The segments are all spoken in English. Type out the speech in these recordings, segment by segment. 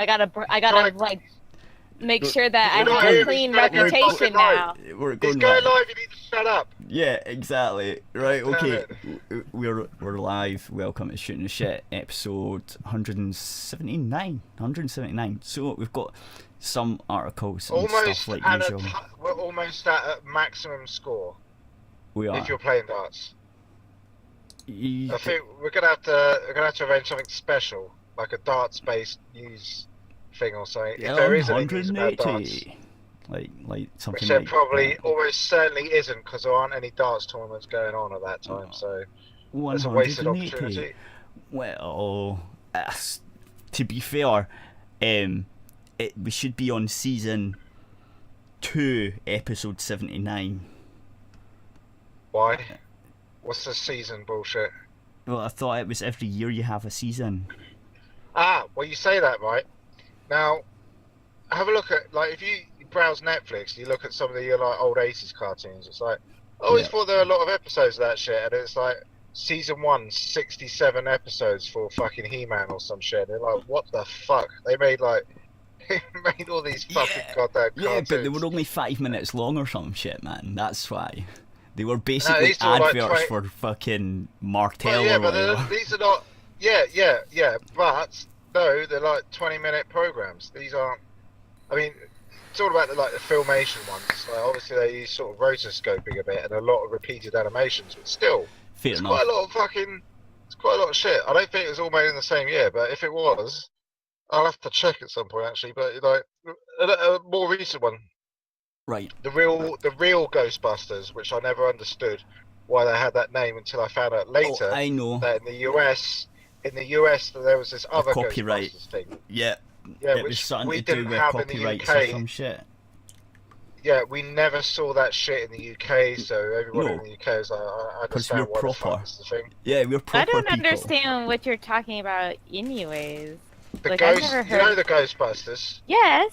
I gotta like make sure that I You're have a not clean hearing me. You're reputation fucking right. now. We're It's going going live. live, you need to shut up. Yeah, exactly. Right, Damn okay. it. We're live. Welcome to Shooting the Shit, episode 179. So we've got some articles and Almost stuff like at usual. we're almost at a maximum score We are. if you're playing darts. You- I think we're gonna have to arrange something special, like a darts-based news thing or something. yeah, If there is any news about darts, 180. Like something which there like probably that. almost certainly isn't, because there aren't any darts tournaments going on at that time. So it's a wasted 180. opportunity. Well, to be fair, we should be on season 2, episode 79. Why? What's the season bullshit? Well, I thought it was every year you have a season. Ah, well, you say that, right? Now, have a look at, like, if you browse Netflix, you look at some of the like old 80s cartoons, it's like, I always thought there were a lot of episodes of that shit, and it's like, season 1, 67 episodes for fucking He-Man or some shit. They're like, what the fuck? They made, like, made all these fucking goddamn cartoons. Yeah, but they were only 5 minutes long or some shit, man. That's why. They were basically these are like adverts for fucking Martell Well, yeah, or but whatever. these are not. Yeah. But no, they're like 20-minute programs. These aren't. I mean, it's all about the filmation ones. Like, obviously, they use sort of rotoscoping a bit and a lot of repeated animations, but still, Fair it's enough. quite a lot of fucking. It's quite a lot of shit. I don't think it was all made in the same year, but if it was, I'll have to check at some point actually. But like a more recent one. Right. The real Ghostbusters, which I never understood why they had that name until I found out later. Oh, I know. That in the US there was this other copyright. Ghostbusters thing. Yeah. Yeah, It was which something we to do didn't with have in the copyrights or UK. some shit. Yeah, we never saw that shit in the UK, so everyone No. in the UK was like, I Because understand we're why the proper. fuck is the thing. Yeah, we're proper I don't people. understand what you're talking about, anyways. The Like, I've Ghost, never you know heard- the Ghostbusters? Yes.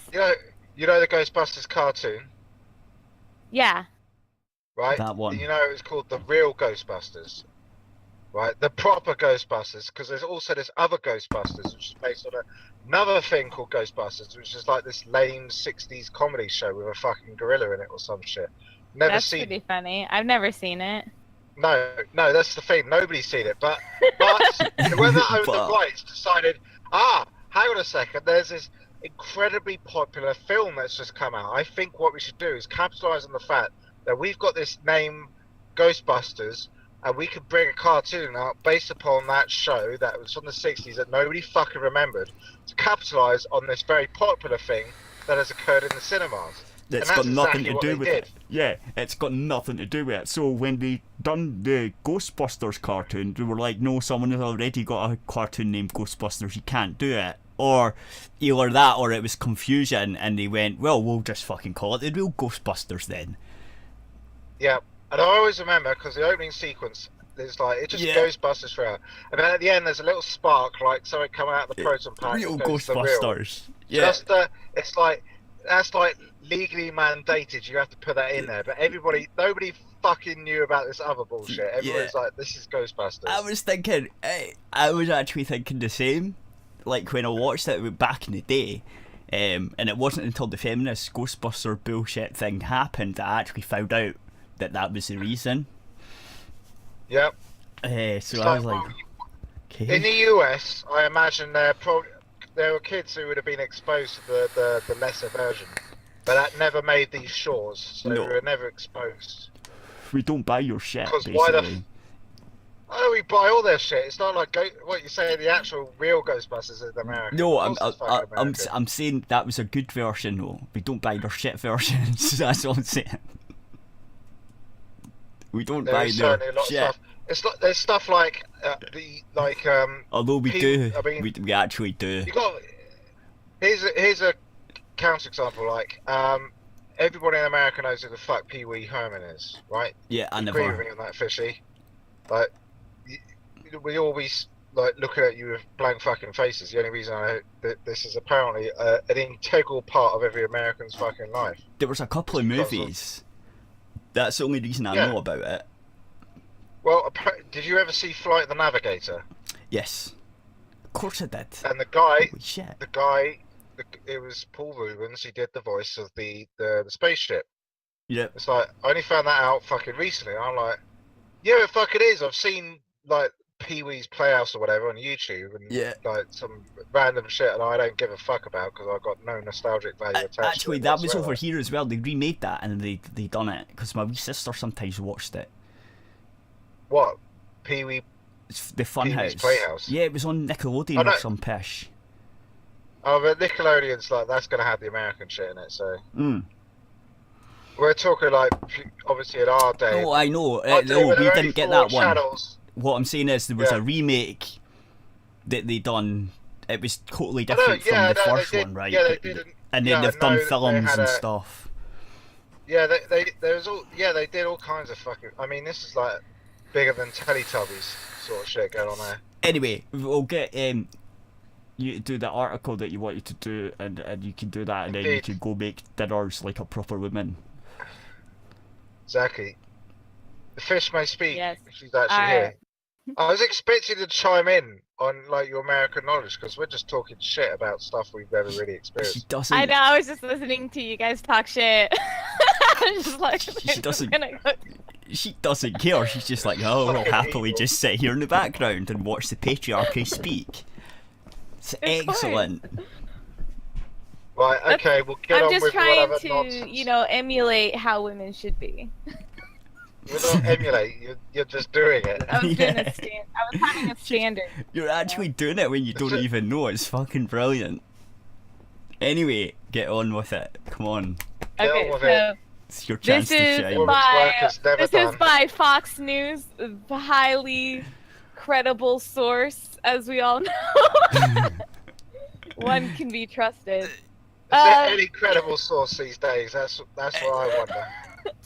You know the Ghostbusters cartoon, Yeah. right? That one. You know it was called the real Ghostbusters. Right, the proper Ghostbusters, because there's also this other Ghostbusters, which is based on another thing called Ghostbusters, which is like this lame 60s comedy show with a fucking gorilla in it or some shit. Never That's seen pretty funny. I've never seen it. No, that's the thing. Nobody's seen it, but whoever owned the rights decided, hang on a second, there's this incredibly popular film that's just come out. I think what we should do is capitalize on the fact that we've got this name, Ghostbusters, and we could bring a cartoon out based upon that show that was from the 60s that nobody fucking remembered to capitalize on this very popular thing that has occurred in the cinemas. It's And got that's nothing exactly to what do they with did. it. Yeah, it's got nothing to do with it. So when they done the Ghostbusters cartoon, they were like, no, someone has already got a cartoon named Ghostbusters, you can't do it. Or either that or it was confusion and they went, well, we'll just fucking call it the real Ghostbusters then. Yeah, and I always remember, because the opening sequence is like, it just Ghostbusters throughout. And then at the end there's a little spark, like something coming out of the proton pack. Real that goes to the Ghostbusters. real. Yeah. It's like, that's like legally mandated, you have to put that in there. But nobody fucking knew about this other bullshit. Everyone's like, this is Ghostbusters. I was actually thinking the same. Like when I watched it back in the day, and it wasn't until the feminist Ghostbuster bullshit thing happened that I actually found out that was the reason. Yep. So I was like, okay. In the US, I imagine there were kids who would have been exposed to the lesser version, but that never made these shores, so No. they were never exposed. We don't buy your shit, Because basically. why do we buy all their shit? It's not like what you say. The actual real Ghostbusters is American. No, Of course it's fucking American. I'm saying that was a good version though. We don't buy their shit versions. That's all I'm saying. We don't There buy is their certainly a lot shit. of stuff. It's like there's stuff like Although we do, I mean, we actually do. you got here's a counterexample. Like everybody in America knows who the fuck Pee Wee Herman is, right? Yeah, I You agree with never. me on that, Fishy? Like we always like looking at you with blank fucking faces. The only reason I know that this is apparently an integral part of every American's fucking life. There was a couple of movies. That's the only reason I know about it. Well, did you ever see Flight of the Navigator? Yes. Of course I did. And the guy, Holy shit. the guy it was Paul Rubens. He did the voice of the spaceship. Yep. It's like I only found that out fucking recently. I'm like, yeah, it fucking is. I've seen like Pee-wee's Playhouse or whatever on YouTube, and like some random shit, and I don't give a fuck about because I've got no nostalgic value attached. Actually, to it that was whatsoever. over here as well. They remade that and they done it because my wee sister sometimes watched it. What? Pee-wee? It's the Pee-wee's Funhouse. Playhouse? Yeah, it was on Nickelodeon or some pish. Oh, but Nickelodeon's like that's gonna have the American shit in it, so. We're talking like obviously in our day. Oh, I know. Our day No, when we there were didn't only get 4 that one. channels. What I'm saying is there was a remake that they done. It was totally different from the first one, right? Yeah, they did. And then they've done films and stuff. Yeah, they did all kinds of fucking. I mean, this is like bigger than Teletubbies sort of shit going on there. Anyway, we'll get you to do the article that you wanted to do, and you can do that, and then you can go make dinners like a proper woman. Exactly. The fish may speak. Yes. She's actually here. I was expecting to chime in on like your American knowledge because we're just talking shit about stuff we've never really experienced. She doesn't. I know. I was just listening to you guys talk shit. I'm just like, she doesn't. She doesn't care. She's just like, oh, we'll happily just sit here in the background and watch the patriarchy speak. It's excellent. Right. Okay. We'll get on with whatever I'm just nonsense. trying to, emulate how women should be. You're not emulate. You're just doing it. I was doing I was having a standard. You're actually doing it when you don't even know. It's fucking brilliant. Anyway, get on with it. Come on. Okay, so it's your chance to shine. This is by Fox News, the highly credible source, as we all know. One can be trusted. Is there any credible source these days? That's what I wonder.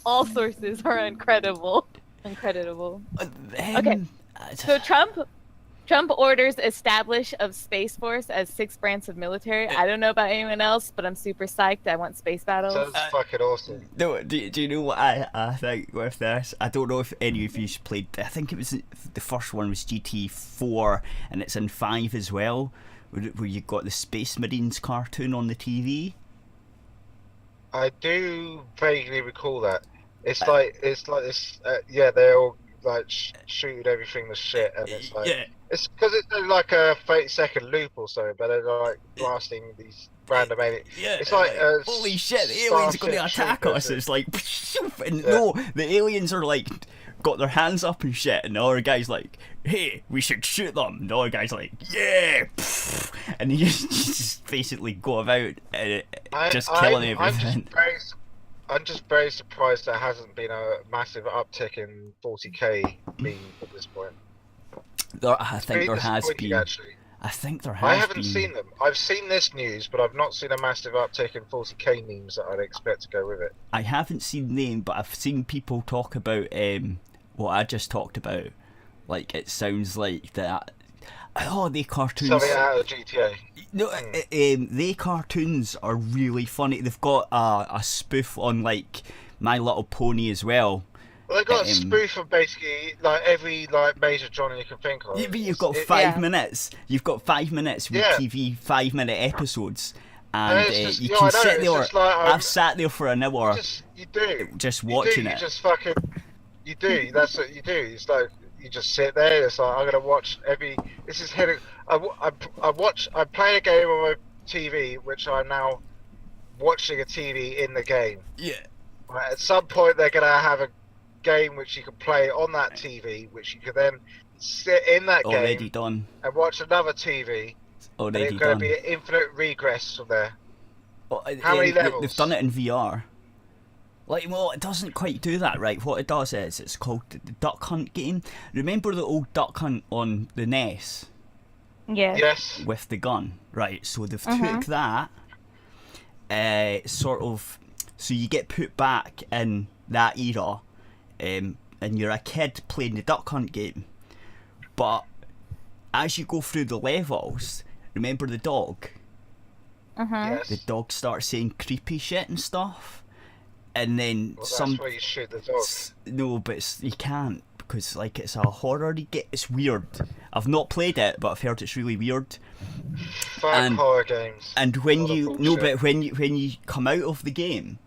All sources are uncredible. Okay. So Trump orders establish of Space Force as 6 branches of military. I don't know about anyone else, but I'm super psyched. I want space battles. Sounds fucking awesome. No, do you know what I think with this? I don't know if any of you played. I think it was the first one was GT4, and it's in 5 as well, where you got the Space Marines cartoon on the TV. I do vaguely recall that. It's like this. They're all like shooting everything to shit, and it's like it's because it's like a 30-second loop or so, but they're like blasting these random aliens. Yeah, it's like holy shit, the aliens are going to attack us. It's like, and no, the aliens are like got their hands up and shit, and the other guy's like, hey, we should shoot them. And the other guy's like, yeah, and you just basically go about just killing everything. I'm just very surprised there hasn't been a massive uptick in 40k memes at this point. I think there has been. Actually. I think there has been. I haven't seen them. I've seen this news, but I've not seen a massive uptick in 40k memes that I'd expect to go with it. I haven't seen them, but I've seen people talk about what I just talked about. Like, it sounds like that. Oh, they cartoons. Something out of GTA. No, they cartoons are really funny. They've got a spoof on like My Little Pony as well. Well, they got a spoof of basically like every like major genre you can think of. Yeah, but you've got 5 minutes. You've got 5 minutes with TV 5-minute episodes, and you can sit there. Like, I've sat there for an hour. Just watching it. You just fucking. You do. That's what you do. It's like you just sit there. It's like I'm gonna watch every. This is hitting. I'm playing a game on my TV, which I'm now watching a TV in the game. Yeah. Right, at some point, they're gonna have a game which you can play on that TV, which you can then sit in that Already game done. and watch another TV. Already and it's done. going to be an infinite regress from there. Well, how many levels? They've done it in VR. Like, well, it doesn't quite do that, right? What it does is it's called the Duck Hunt game. Remember the old Duck Hunt on the NES? Yeah. Yes. With the gun, right? So they've took that, sort of, so you get put back in that era, and you're a kid playing the Duck Hunt game. But as you go through the levels, remember the dog? Yes. The dog starts saying creepy shit and stuff. And then that's where you shoot the dog. No, but you can't, because like it's a horror game. It's weird. I've not played it, but I've heard it's really weird. Fuck horror games. And when you no, bullshit. but when you come out of the game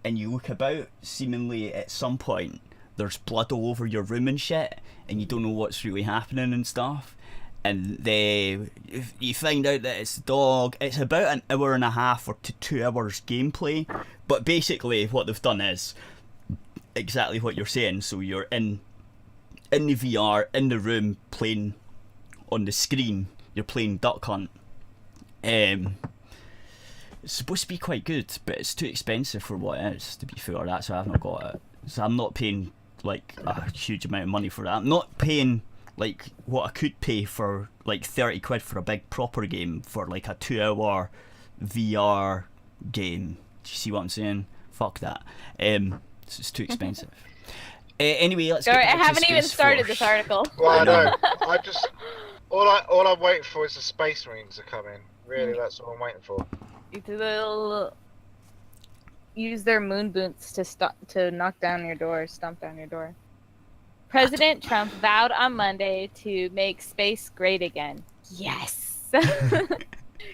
and you look about, seemingly at some point there's blood all over your room and shit, and you don't know what's really happening and stuff. And you find out that it's dog. It's about an hour and a half or to 2 hours gameplay, but basically what they've done is exactly what you're saying. So you're in the VR, in the room, playing on the screen. You're playing Duck Hunt. It's supposed to be quite good, but it's too expensive for what it is, to be fair. That's why I've not got it. So I'm not paying like a huge amount of money for that. I'm not paying like what I could pay for like 30 quid for a big proper game for like a 2 hour VR game. Do you see what I'm saying? Fuck that. It's too expensive. Anyway, let's get back I to haven't even Space started Force. this article. Well, I know. I just all I'm waiting for is the Space Marines to come in. Really, that's what I'm waiting for. They'll use their moon boots to knock down your door, stomp down your door. President Trump vowed on Monday to make space great again. Yes.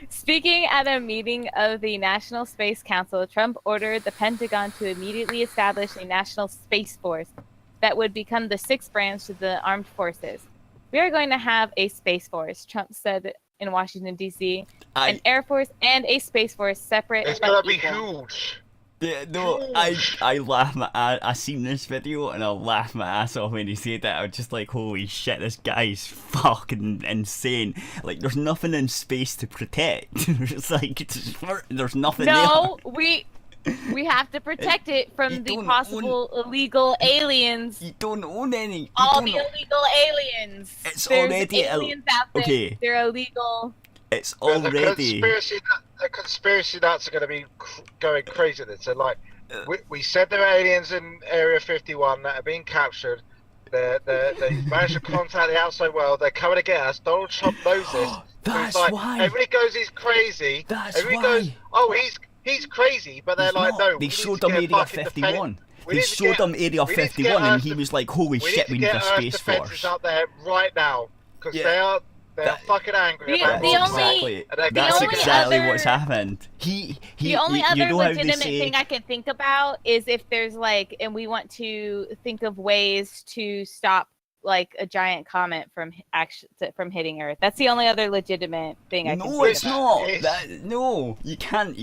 Speaking at a meeting of the National Space Council, Trump ordered the Pentagon to immediately establish a national space force that would become the sixth branch of the armed forces. We are going to have a space force, Trump said in Washington, D.C. An Air Force and a Space Force separate. It's gonna be huge. Yeah, no, I laugh my I seen this video and I laughed my ass off when he said that. I was just like, holy shit, this guy's fucking insane. Like, there's nothing in space to protect. It's like, there's nothing there. No, we have to protect it from the possible illegal aliens. You don't own any. All the illegal aliens. It's There's already aliens out there. okay. They're illegal. It's The already. conspiracy nuts are going to be going crazy at this. So, like, we said there are aliens in Area 51 that are being captured. They managed to contact the outside world. They're coming to get us. Donald Trump knows this. That's like, why. Everybody goes, he's crazy. That's everybody why. goes, oh, he's crazy. But they're He's like, not. no. They showed him Area 51. They showed him Area 51 and he was like, holy shit, we need a space force. Up there right now because they're fucking angry about That's exactly what's happened. The only other legitimate thing I can think about is if there's like, and we want to think of ways to stop like a giant comet from hitting Earth. That's the only other legitimate thing I can think No, it's about. not. No, you can't.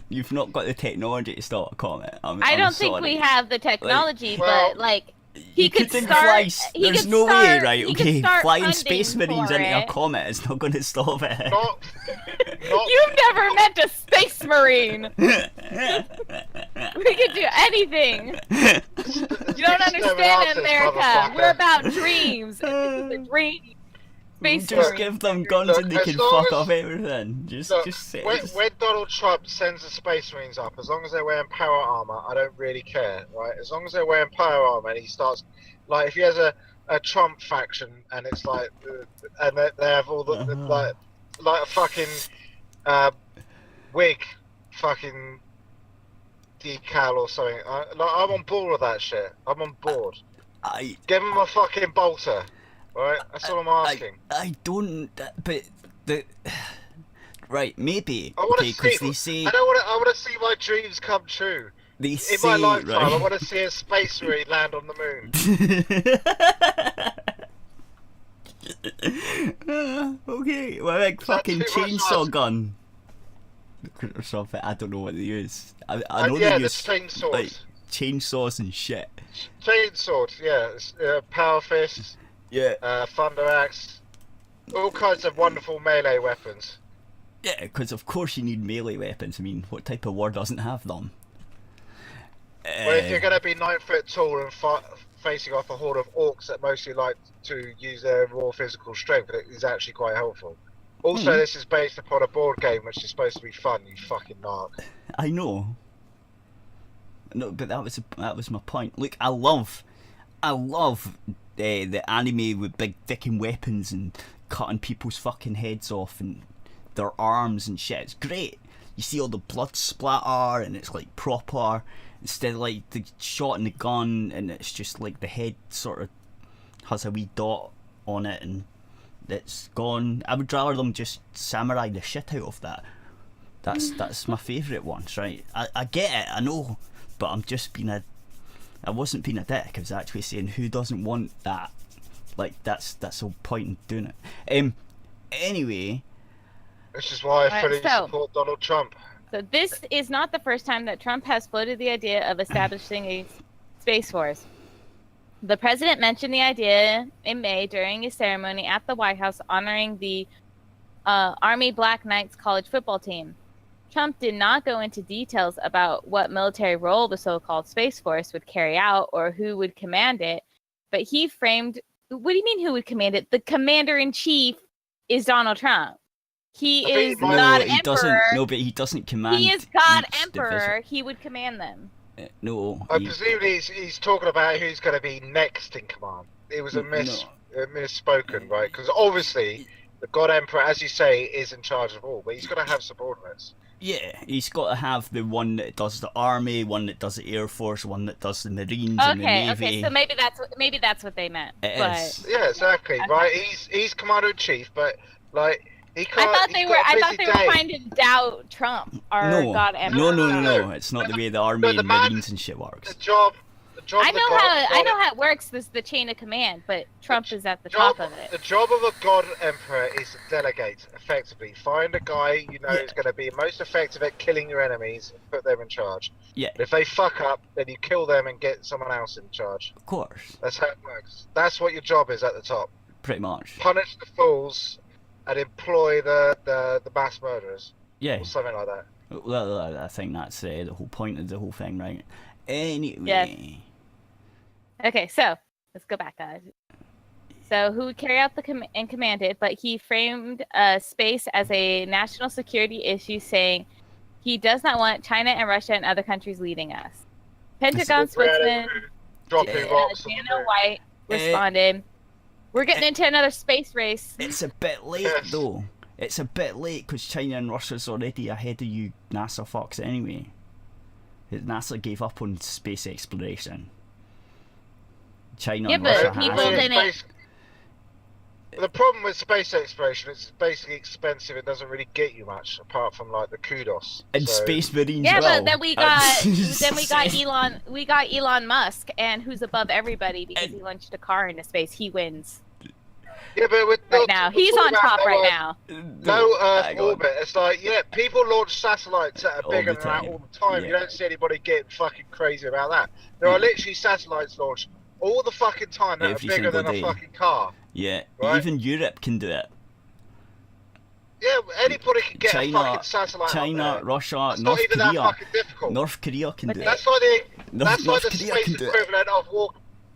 You've not got the technology to stop a comet. I don't think we have the technology, but like. He could start. There's no way, right? Okay, flying Space Marines into a comet is not going to stop it. You've never met a Space Marine. We can do anything. You don't understand, America. We're about dreams. This is a dream. Just give them guns and they can fuck off everything. Just say. When Donald Trump sends the Space Marines up, as long as they're wearing power armor, I don't really care, right? As long as they're wearing power armor and he starts, like, if he has a Trump faction and it's like, and they have all the like a fucking wig, fucking decal or something. I'm on board with that shit. I'm on board. Give him a fucking bolter. Right, that's all I'm asking. I don't, but right, maybe. I want to see. They say I want to see my dreams come true. They In say, my lifetime, right? I want to see a space marine land on the moon. Okay, well, like fucking chainsaw gun or something. I don't know what they use. I know they use chainsaws. like chainsaws and shit. Chainsaws, yeah, power fists. Yeah. Thunder axe, all kinds of wonderful melee weapons. Yeah, because of course you need melee weapons. I mean, what type of war doesn't have them? Well, if you're going to be 9 foot tall and facing off a horde of orcs that mostly like to use their raw physical strength, it is actually quite helpful. Also, this is based upon a board game which is supposed to be fun, you fucking narc. I know. No, but that was my point. Look, I love the anime with big dicking weapons and cutting people's fucking heads off and their arms and shit. It's great. You see all the blood splatter and it's like proper instead of like the shot in the gun and it's just like the head sort of has a wee dot on it and it's gone. I would rather them just samurai the shit out of that. That's my favourite ones, right? I get it, I know, but I wasn't being a dick. I was actually saying, who doesn't want that? Like, that's the whole point in doing it. Anyway, this is why I fully support Donald Trump. So this is not the first time that Trump has floated the idea of establishing a space force. The president mentioned the idea in May during a ceremony at the White House honoring the Army Black Knights college football team. Trump did not go into details about what military role the so-called Space Force would carry out or who would command it, but he framed... What do you mean who would command it? The commander-in-chief is Donald Trump. He is God Emperor. No, but he doesn't command. He is God Emperor. Division. He would command them. No. I presume he's talking about who's going to be next in command. It was a misspoken, right? Because obviously the God Emperor, as you say, is in charge of all, but he's got to have subordinates. Yeah, he's got to have the one that does the army, one that does the air force, one that does the marines and the navy. Okay, so maybe that's what they meant. Is. Yeah, exactly. Okay. Right, he's commander in chief, but like he can't. I thought they were trying to doubt Trump or God Emperor. No. It's not the way the army and marines and shit works. The job. I know how it works. This the chain of command, but Trump is at the top of it. The job of a God Emperor is to delegate effectively. Find a guy you know is going to be most effective at killing your enemies and put them in charge. Yeah. If they fuck up, then you kill them and get someone else in charge. Of course. That's how it works. That's what your job is at the top. Pretty much. Punish the fools and employ the mass murderers. Yeah. Or something like that. Well, I think that's the whole point of the whole thing, right? Anyway. Yes. Okay, so let's go back, guys. So who would carry out and command it, but he framed space as a national security issue, saying he does not want China and Russia and other countries leading us. Pentagon spokesman Dana White responded, "We're getting into another space race." It's a bit late, though. It's a bit late because China and Russia's already ahead of you NASA fucks anyway. NASA gave up on space exploration. China and Russia people didn't. The problem with space exploration is it's basically expensive. It doesn't really get you much apart from like the kudos and space marines. Yeah, but then we got Elon Musk, and who's above everybody because he launched a car into space. He wins. Yeah, but he's on top right now. No Earth orbit. It's like people launch satellites that are bigger than that all the time. You don't see anybody getting fucking crazy about that. There are literally satellites launched all the fucking time that are bigger than a fucking car. Yeah, right? Even Europe can do it. Yeah, anybody can get a fucking satellite. China, Russia, That's North not even Korea. that fucking difficult. North Korea can do it. That's like the space equivalent of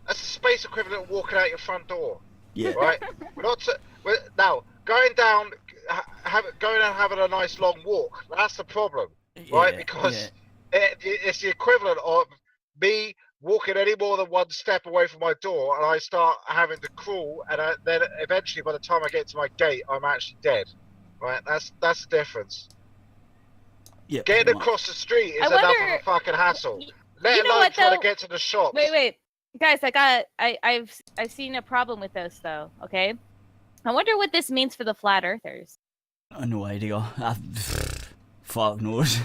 That's the space equivalent of walking out your front door. Yeah. Right. Now going down and having a nice long walk. That's the problem, right? Because it's the equivalent of me walking any more than one step away from my door, and I start having to crawl, and then eventually, by the time I get to my gate, I'm actually dead. Right? That's the difference. Yeah. Getting across the street is enough of a fucking hassle. Let alone trying to get to the shop. Wait, guys! I've seen a problem with this though. Okay, I wonder what this means for the flat earthers. No idea. Fuck knows.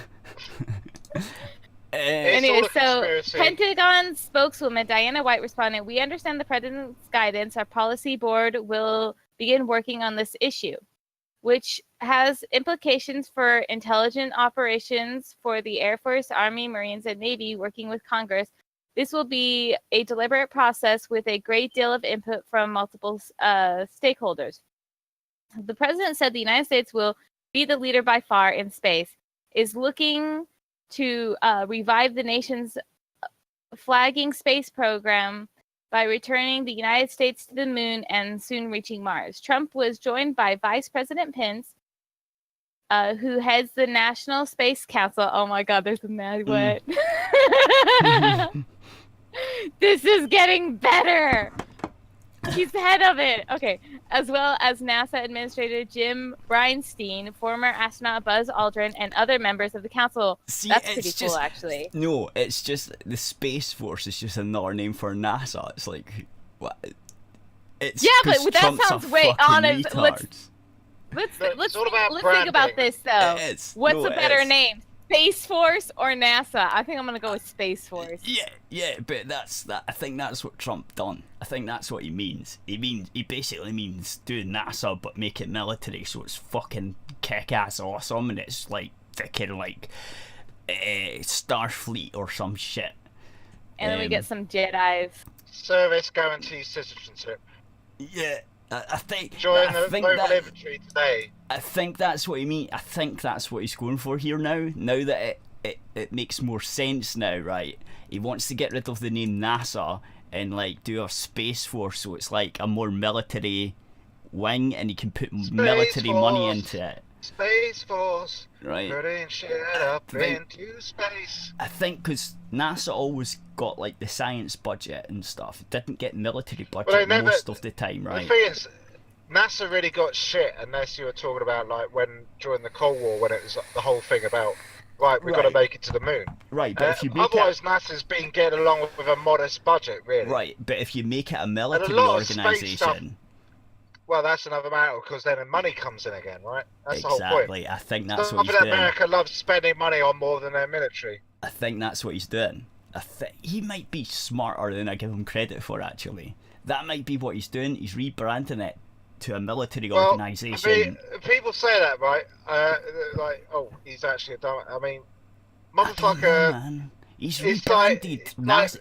Anyway, so Pentagon spokeswoman Diana White responded, "We understand the president's guidance. Our policy board will begin working on this issue, which has implications for intelligent operations for the Air Force, Army, Marines, and Navy working with Congress. This will be a deliberate process with a great deal of input from multiple stakeholders." The president said the United States will be the leader by far in space, is looking to revive the nation's flagging space program by returning the United States to the moon and soon reaching Mars. Trump was joined by Vice President Pence, who heads the National Space Council. Oh my God, there's a mad what? This is getting better. He's the head of it. Okay. As well as NASA Administrator Jim Bridenstine, former astronaut Buzz Aldrin, and other members of the council. See, that's pretty cool, actually. No, it's just the Space Force is just another name for NASA. It's like, what? It's Yeah, but 'cause that Trump's sounds a way fucking honest. retard. Let's all about think about branding. this though. It is. What's No, a it better is. name, Space Force or NASA? I think I'm gonna go with Space Force. Yeah, but that's that. I think that's what Trump done. I think that's what he means. He basically means do NASA but make it military, so it's fucking kick-ass awesome, and it's like fucking like Starfleet or some shit. And then we get some Jedi's. Service guarantees citizenship. Yeah, I think. Join I the think Mobile that, Infantry today. I think that's what he means. I think that's what he's going for here now. Now that it makes more sense now, right? He wants to get rid of the name NASA and like do a space force, so it's like a more military wing, and he can put military money into it. Space Force, right? Putting shit up into space. I think because NASA always got like the science budget and stuff. It didn't get military budget most of the time, right? The thing is, NASA really got shit unless you were talking about like during the Cold War, when it was the whole thing about we've got to make it to the moon. Right, but if you make otherwise NASA's been getting along with a modest budget, really. Right, but if you make it a military organisation. Well, that's another matter, because then the money comes in again, right? That's the whole point. Exactly. I think that's what he's doing. America loves spending money on more than their military. I think that's what he's doing. He might be smarter than I give him credit for, actually. That might be what he's doing. He's rebranding it to a military organisation. I mean, people say that, right? Like, oh, he's actually a dumb... I mean, motherfucker... Man. He's rebranded NASA...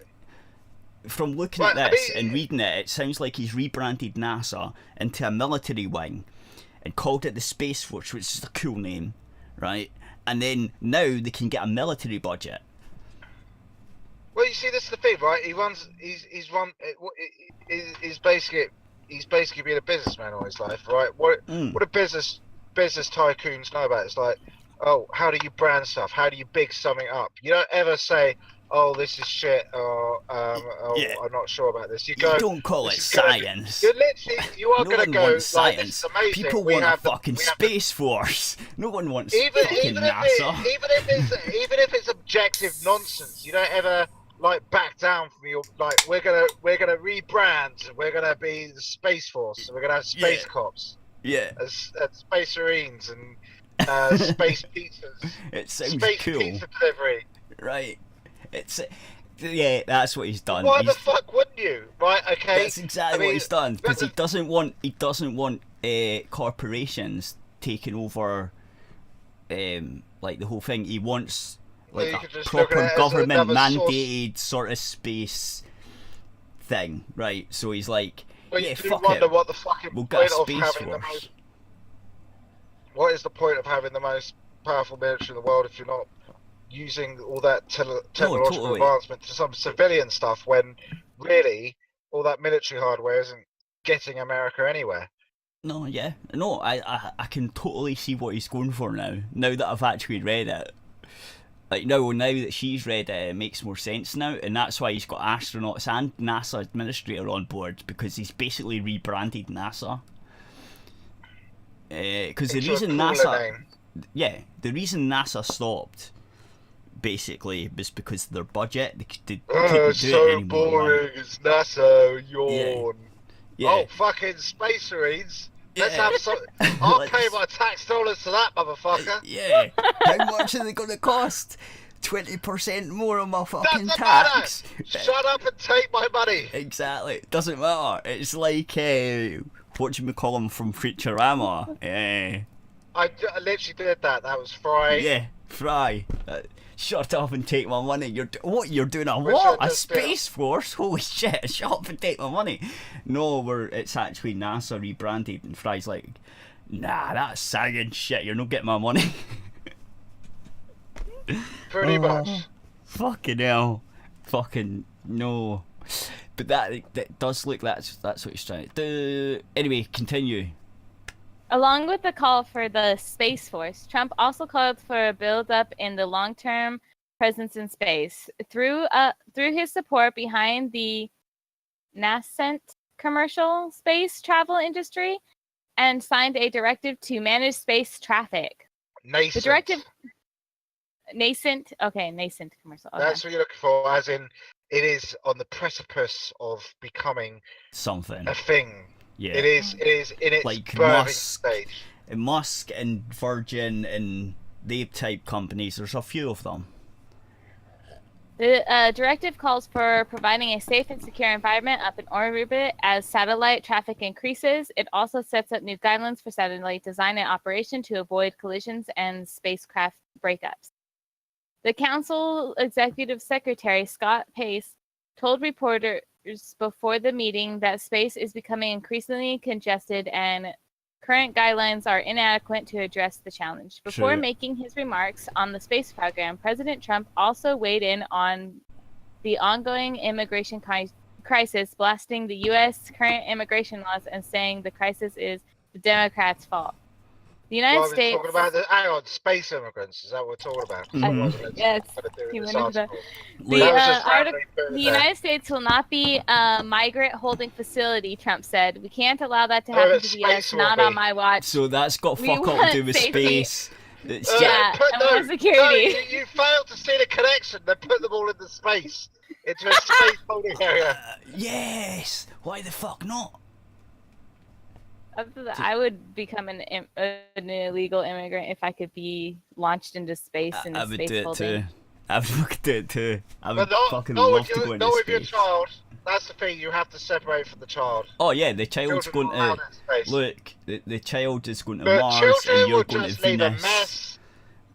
From looking at this and reading it, it sounds like he's rebranded NASA into a military wing and called it the Space Force, which is a cool name, right? And then now they can get a military budget. Well, you see, this is the thing, right? He's basically been a businessman all his life, right? What do business tycoons know about it? It's like, oh, how do you brand stuff? How do you big something up? You don't ever say, oh, this is shit, or I'm not sure about this. You don't call it science. You are going to go, like, science. this is amazing. People want a fucking Space Force. No one wants fucking NASA. Even if it's objective nonsense, you don't ever like back down from your, like, we're gonna rebrand, we're gonna be the Space Force, and we're gonna have space cops. Yeah. As Space Marines and space pizzas. It sounds space cool. Pizza delivery. Right. That's what he's done. Why the fuck wouldn't you? Right, okay. That's exactly what he's done, because he doesn't want corporations taking over like the whole thing. He wants like a proper government mandated sort of space thing, right? So he's like, fuck it. What the fucking we'll get a Space Force. What is the point of having the most powerful military in the world if you're not using all that technological advancement to some civilian stuff, when really all that military hardware isn't getting America anywhere? I can totally see what he's going for now that I've actually read it. Like now that she's read it, it makes more sense now, and that's why he's got astronauts and NASA administrator on board, because he's basically rebranded NASA. Because the reason NASA stopped basically was because of their budget. They couldn't do it anymore. Boring. It's NASA. Yawn. Yeah. Oh, fucking Space Marines. Let's have some. I'll pay my tax dollars to that, motherfucker. Yeah. How much are they going to cost? 20% more on my fucking tax. Shut up and take my money. Exactly. Doesn't matter. It's like whatchamacallit from Futurama. I literally did that. That was Fry. Yeah, Fry. Shut up and take my money. You're doing a what? A Space Force? Holy shit! Shut up and take my money. No, it's actually NASA rebranded, and Fry's like, nah, that's science shit. You're not getting my money. Pretty much. Fucking hell. Fucking no. But that does look that's what he's trying to do. Anyway, continue. Along with the call for the Space Force, Trump also called for a build-up in the long-term presence in space through his support behind the nascent commercial space travel industry, and signed a directive to manage space traffic. Nascent. The directive... Nascent commercial. Okay. That's what you're looking for, as in it is on the precipice of becoming something. a thing. Yeah. It is in its like birthing stage. Musk and Virgin and the type companies, there's a few of them. The directive calls for providing a safe and secure environment up in orbit as satellite traffic increases. It also sets up new guidelines for satellite design and operation to avoid collisions and spacecraft breakups. The Council Executive Secretary, Scott Pace, told reporters before the meeting that space is becoming increasingly congested and current guidelines are inadequate to address the challenge. Before making his remarks on the space program, President Trump also weighed in on the ongoing immigration crisis, blasting the U.S. current immigration laws and saying the crisis is the Democrats' fault. The United States... Talking about space immigrants. Is that what we're talking about? Yes. The United States will not be a migrant-holding facility, Trump said. We can't allow that to happen to the U.S., not on my watch. So that's got fuck all to do with space. And more security. You failed to see the connection. They put them all into space. Into a space holding area. Yes! Why the fuck not? I would become an illegal immigrant if I could be launched into space in a space holding. I would do it too. I would fucking love to go into space. Not with your child. That's the thing. You have to separate from the child. Oh yeah, the child's going to look. The child is going to the Mars, and you're going to leave Venus. A mess.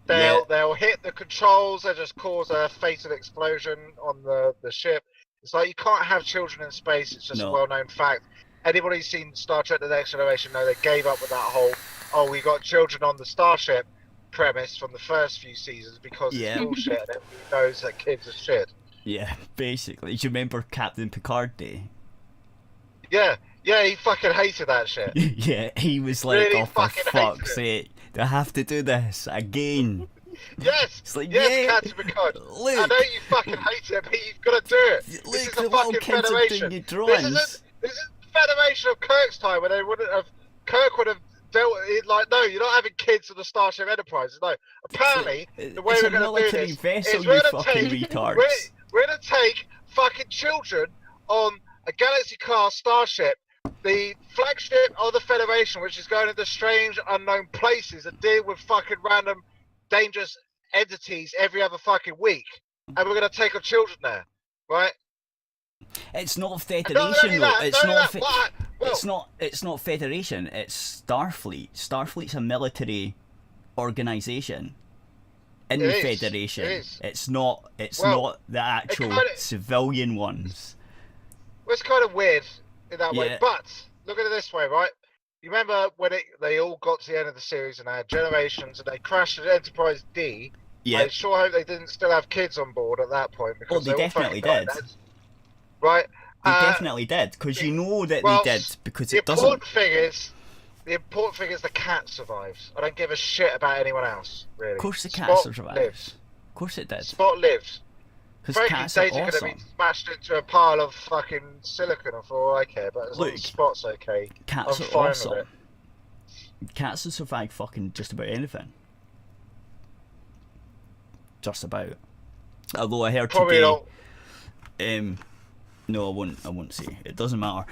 They'll hit the controls. They just cause a fatal explosion on the ship. It's like you can't have children in space. It's just a well-known fact. Anybody who's seen Star Trek The Next Generation know they gave up with that whole, we got children on the starship premise from the first few seasons because it's bullshit and everybody knows that kids are shit. Yeah, basically. Do you remember Captain Picard Day? Yeah, he fucking hated that shit. Yeah, he was like, really for fuck's sake, do I have to do this again? Yes, it's like, Captain Picard. Luke. I know you fucking hate it, but you've got to do it. Luke, this is a fucking Federation. This is Federation of Kirk's time where they wouldn't have. Kirk would have dealt with it like, no, you're not having kids on the Starship Enterprise. No, apparently the way we're going to do this is we're going to take fucking children on a Galaxy class starship, the flagship of the Federation, which is going into strange, unknown places and deal with fucking random, dangerous entities every other fucking week, and we're going to take our children there, right? It's not Federation though. It's not Federation. It's Starfleet. Starfleet's a military organization in the Federation. It's not the actual civilian ones. Well, it's kind of weird in that way. But look at it this way, right? You remember when they all got to the end of the series and they had generations and they crashed at Enterprise D? Yeah. I sure hope they didn't still have kids on board at that point because they definitely did. Right? They definitely did, because you know that they did, because it doesn't... The important thing is the cat survives. I don't give a shit about anyone else, really. Of course the cat survives. Lives. Of course it did. Spot lives. Because cats are awesome. Going to be smashed into a pile of fucking silicon for all I care, but as long as Spot's okay, cats I'm are fine awesome. with it. Cats will survive fucking just about anything. Just about. Although I heard probably today... No, I won't say. It doesn't matter.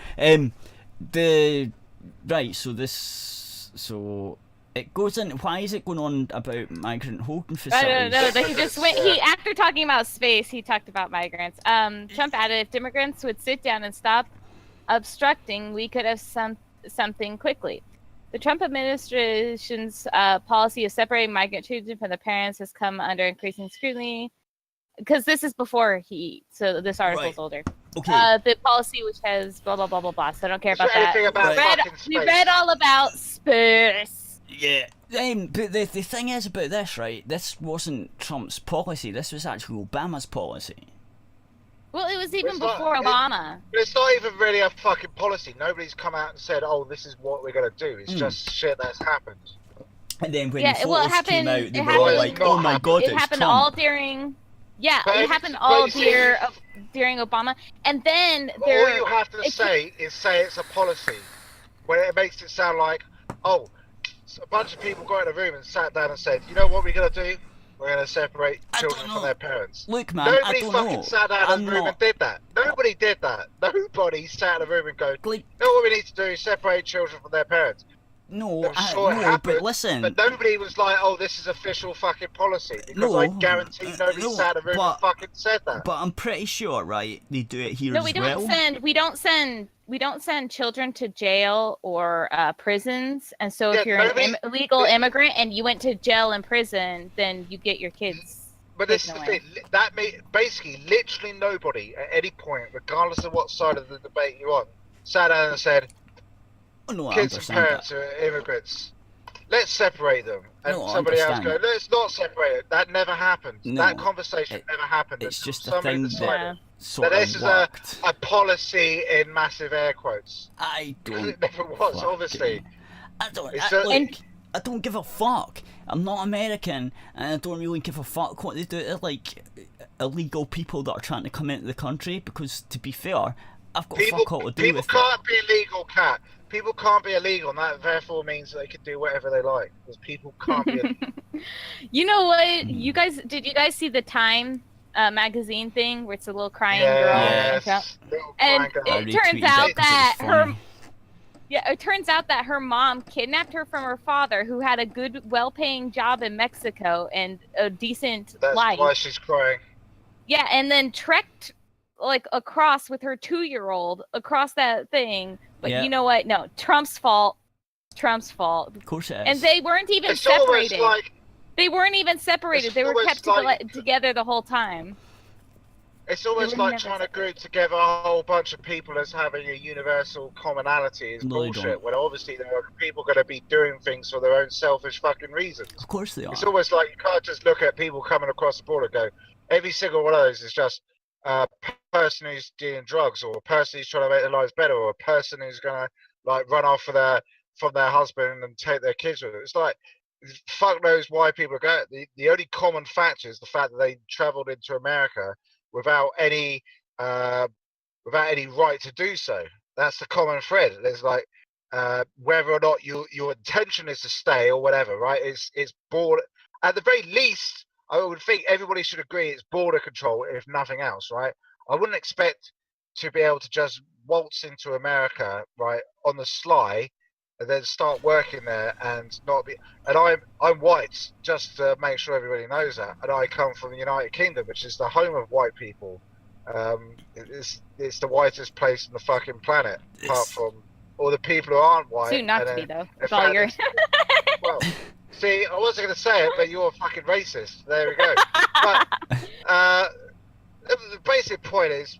So it goes in. Why is it going on about migrant holding facilities? I don't know. He just went. After talking about space, he talked about migrants. Trump added, if immigrants would sit down and stop obstructing, we could have something quickly. The Trump administration's policy of separating migrant children from their parents has come under increasing scrutiny. Because this is before so this article's older. Okay. The policy which has blah blah blah blah blah. So I don't care about that. We read read all about space. Yeah. But the thing is about this, right? This wasn't Trump's policy. This was actually Obama's policy. Well, it was even before Obama. It's not even really a fucking policy. Nobody's come out and said, "Oh, this is what we're gonna do." It's just shit that's happened. And then when the photos came out, they were all like, "Oh my god, it happened Trump." all during. Yeah, it happened all during Obama, and then all you have to say it's a policy, where it makes it sound like, a bunch of people got in a room and sat down and said, you know what we're gonna do? we're going to separate I don't children from know. their parents. Look, man, I Nobody don't fucking know. sat down in the room and did that. Nobody did that. Nobody sat in a room and go, Like, you know what we need to do is separate children from their parents. no, I'm sure it happened, but listen. But nobody was like, oh, this is official fucking policy. Because No, I guarantee nobody sat in a room and fucking said that. But I'm pretty sure, right, they do it here No, as we well. we don't send children to jail or prisons. And so if you're an illegal immigrant and you went to jail and prison, then you get your kids. But this is the thing. That basically, literally nobody at any point, regardless of what side of the debate you're on, sat down and said, kids and parents are immigrants. Let's separate them. And somebody else go, let's not separate it. That never happened. That conversation never happened. It's just a thing that sort of this is a policy in massive air quotes. I don't. It never was, obviously. I don't give a fuck. I'm not American, and I don't really give a fuck what they do to like illegal people that are trying to come into the country. Because to be fair, I've got fuck all to do with it. People can't be illegal, Kat. People can't be illegal, and that therefore means they can do whatever they like. Because people can't be illegal. You know what? Did you guys see the Time magazine thing where it's a little crying girl? Yes. And it turns out that it turns out that her mom kidnapped her from her father, who had a good, well-paying job in Mexico and a decent life. That's why she's crying. Yeah, and then trekked like across with her 2-year-old across that thing. But you know what? No, Trump's fault. Trump's fault. Of course it is. And they weren't even separated. They weren't even separated. They were kept together the whole time. It's almost like trying to group together a whole bunch of people as having a universal commonality is bullshit. When obviously there are people going to be doing things for their own selfish fucking reasons. Of course they are. It's almost like you can't just look at people coming across the border and go, every single one of those is just a person who's dealing drugs, or a person who's trying to make their lives better, or a person who's going to like run off from their husband and take their kids with it. It's like, fuck knows why people go. The only common factor is the fact that they travelled into America without any right to do so. That's the common thread. There's like whether or not your intention is to stay or whatever, right? It's border. At the very least, I would think everybody should agree it's border control, if nothing else, right? I wouldn't expect to be able to just waltz into America, right, on the sly, and then start working there and not be. And I'm white, just to make sure everybody knows that. And I come from the United Kingdom, which is the home of white people. It's the whitest place on the fucking planet, apart from all the people who aren't white. Soon not to be though. Well, see, I wasn't going to say it, but you're a fucking racist. There we go. But the basic point is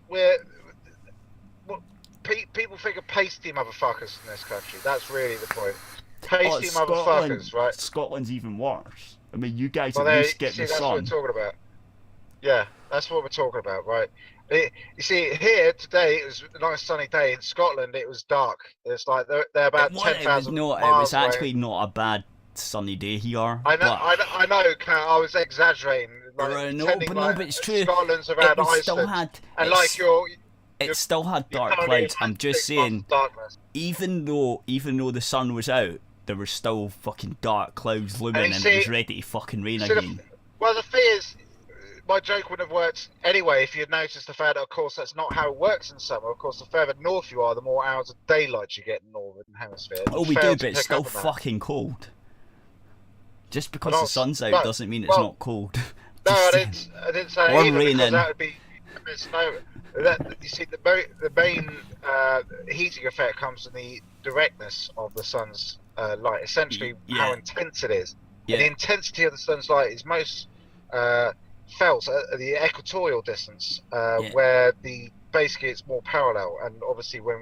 people think of pasty motherfuckers in this country. That's really the point. Pasty motherfuckers, right? Scotland's even worse. I mean, you guys at least get the that's sun. What we're talking about. Yeah, that's what we're talking about, right? You see, here today it was a nice sunny day. In Scotland, it was dark. It's like they're about 10,000 miles It was actually away. not a bad sunny day here. I know. I was exaggerating. Like, but it's true. Scotland's around Iceland, it still had dark clouds. I'm just saying, even though the sun was out, there was still fucking dark clouds looming, and it was ready to fucking rain again. Well, the thing is, my joke wouldn't have worked anyway if you'd noticed the fact that, of course, that's not how it works in summer. Of course, the further north you are, the more hours of daylight you get in the northern hemisphere. Oh, we do, but it's still fucking cold. Just because the sun's out doesn't mean it's not cold. No, I didn't say or either, raining. Because that would be a misnomer. You see, the main heating effect comes in the directness of the sun's light, essentially how intense it is. Yeah. And the intensity of the sun's light is most felt at the equatorial distance, where basically it's more parallel. And obviously, when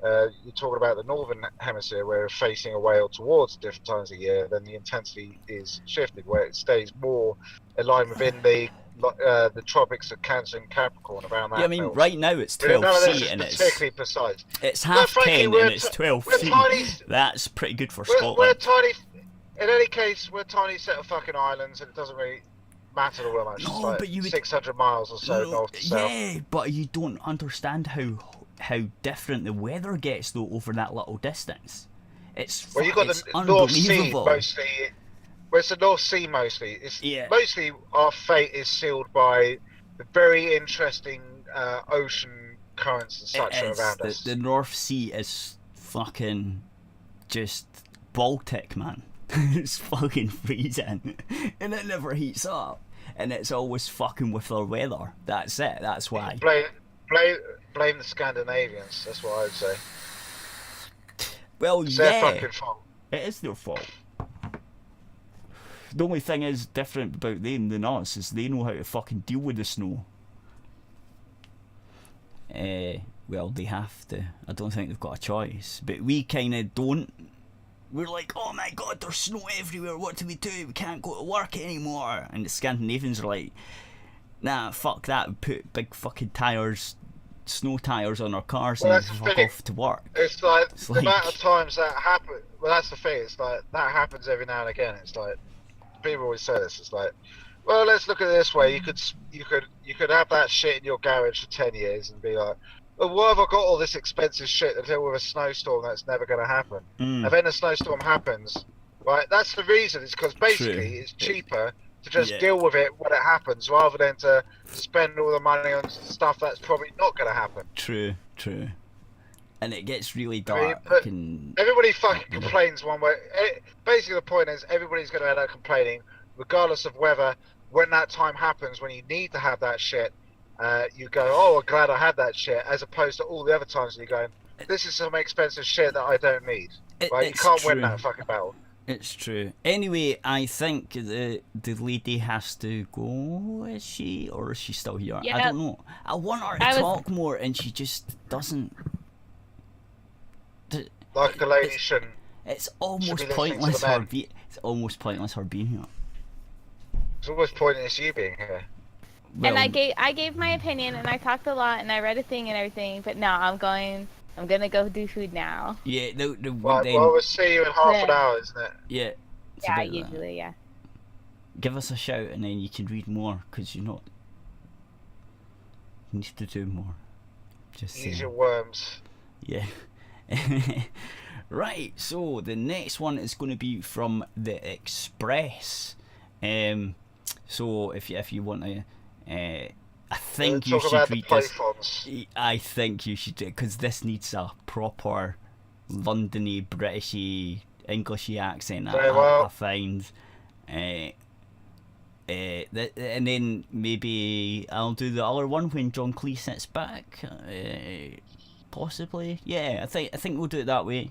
you're talking about the northern hemisphere, we're facing away towards different times of year, then the intensity is shifted, where it stays more aligned within the tropics of Cancer and Capricorn around that. Yeah, I mean, right now it's 12 feet and it's particularly precise. It's half 10 and it's 12 feet. That's pretty good for Scotland. We're tiny. In any case, we're a tiny set of fucking islands, and it doesn't really matter all that much. No, it's like 600 miles or so north to south. Yeah, but you don't understand how different the weather gets though over that little distance. It's you got the unbelievable. North Sea mostly. Well, it's the North Sea mostly. It's Yeah. mostly our fate is sealed by the very interesting ocean currents and such that are around us. The North Sea is fucking just Baltic, man. It's fucking freezing, and it never heats up, and it's always fucking with their weather. That's it. That's why. Blame the Scandinavians. That's what I would say. Well, It's yeah, their fucking fault. it is their fault. The only thing is different about them than us is they know how to fucking deal with the snow. Well, they have to. I don't think they've got a choice. But we kind of don't. We're like, oh my god, there's snow everywhere. What do? We can't go to work anymore. And the Scandinavians are like, nah, fuck that. We put big fucking tires, snow tires on our cars and fuck off to work. It's like the amount of times that happen. Well, that's the thing. It's like that happens every now and again. It's like people always say this. It's like, well, let's look at it this way. You could have that shit in your garage for 10 years and be like, well, why have I got all this expensive shit to deal with a snowstorm that's never going to happen? And then a snowstorm happens, right? That's the reason. It's because basically it's cheaper to just deal with it when it happens rather than to spend all the money on stuff that's probably not going to happen. True. And it gets really dark. Everybody fucking complains one way. Basically, the point is everybody's going to end up complaining, regardless of whether when that time happens, when you need to have that shit, you go, oh, I'm glad I had that shit, as opposed to all the other times you're going, this is some expensive shit that I don't need. Right? You can't win that fucking battle. It's true. Anyway, I think the lady has to go, is she? Or is she still here? Yeah. I don't know. I want her to talk more, and she just doesn't. Like the lady shouldn't. It's almost pointless her it's almost pointless her being here. It's almost pointless you being here. Well, and I gave my opinion, and I talked a lot, and I read a thing and everything. But no, I'm gonna go do food now. Yeah, well, we'll see you in half an hour, isn't it? Yeah. Yeah, usually, yeah. Give us a shout, and then you can read more, because you need to do more. Just use your worms. Yeah. Right. So the next one is going to be from the Express. So if you want to. I think you should read this. I think you should, because this needs a proper Londony, Britishy, Englishy accent. I find. And then maybe I'll do the other one when John Cleese sits back. Possibly, yeah. I think we'll do it that way.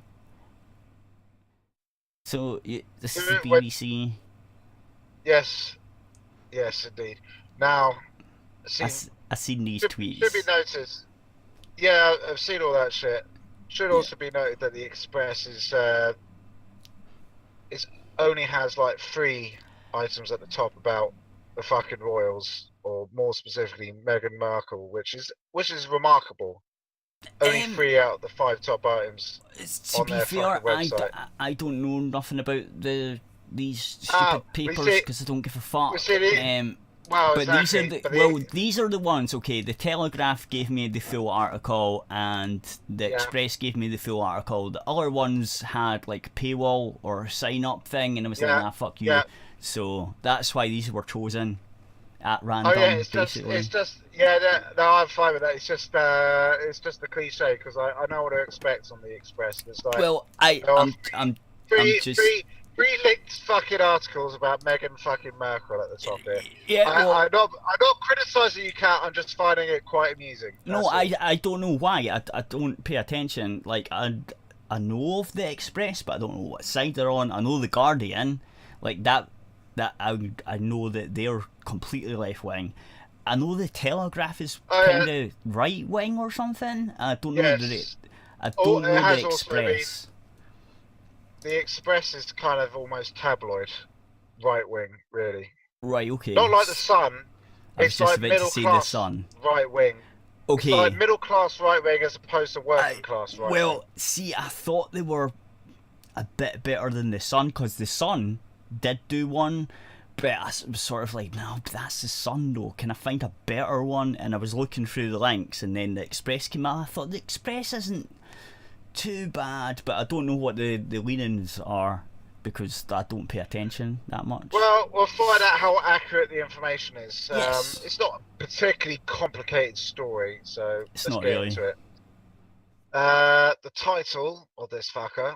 So this is the BBC. Yes, indeed. Now. I've seen these tweets. Should be noticed. Yeah, I've seen all that shit. Should also be noted that the Express is only has like 3 items at the top about the fucking royals, or more specifically Meghan Markle, which is remarkable. Only 3 out of the 5 top items on their fucking website. I don't know nothing about these stupid papers because I don't give a fuck. Well, but exactly. These are the ones. Okay, the Telegraph gave me the full article, and the Express gave me the full article. The other ones had like paywall or sign up thing, and I was like, nah, fuck you. So that's why these were chosen at random. Oh yeah, it's basically. just no, I'm fine with that. It's just the cliche, because I know what to expect on the Express. It's like, well, I'm just. Three linked fucking articles about Meghan fucking Markle at the top here. Yeah, I'm not criticising you, Kat. I'm just finding it quite amusing. No, I don't know why. I don't pay attention. Like I know of the Express, but I don't know what side they're on. I know the Guardian, like that I know that they're completely left wing. I know the Telegraph is kind of right wing or something. I don't know the Express. The Express is kind of almost tabloid, right wing, really. Right, okay. Not like the Sun. It's like middle class, right wing. Okay. It's like middle class right wing as opposed to working class right wing. Well, see, I thought they were a bit better than the Sun, because the Sun did do one, but I was sort of like, no, that's the Sun though. Can I find a better one? And I was looking through the links, and then the Express came out. I thought the Express isn't too bad, but I don't know what the leanings are, because I don't pay attention that much. Well, we'll find out how accurate the information is. Yes. It's not a particularly complicated story, so It's let's not get really. into it. The title of this fucker: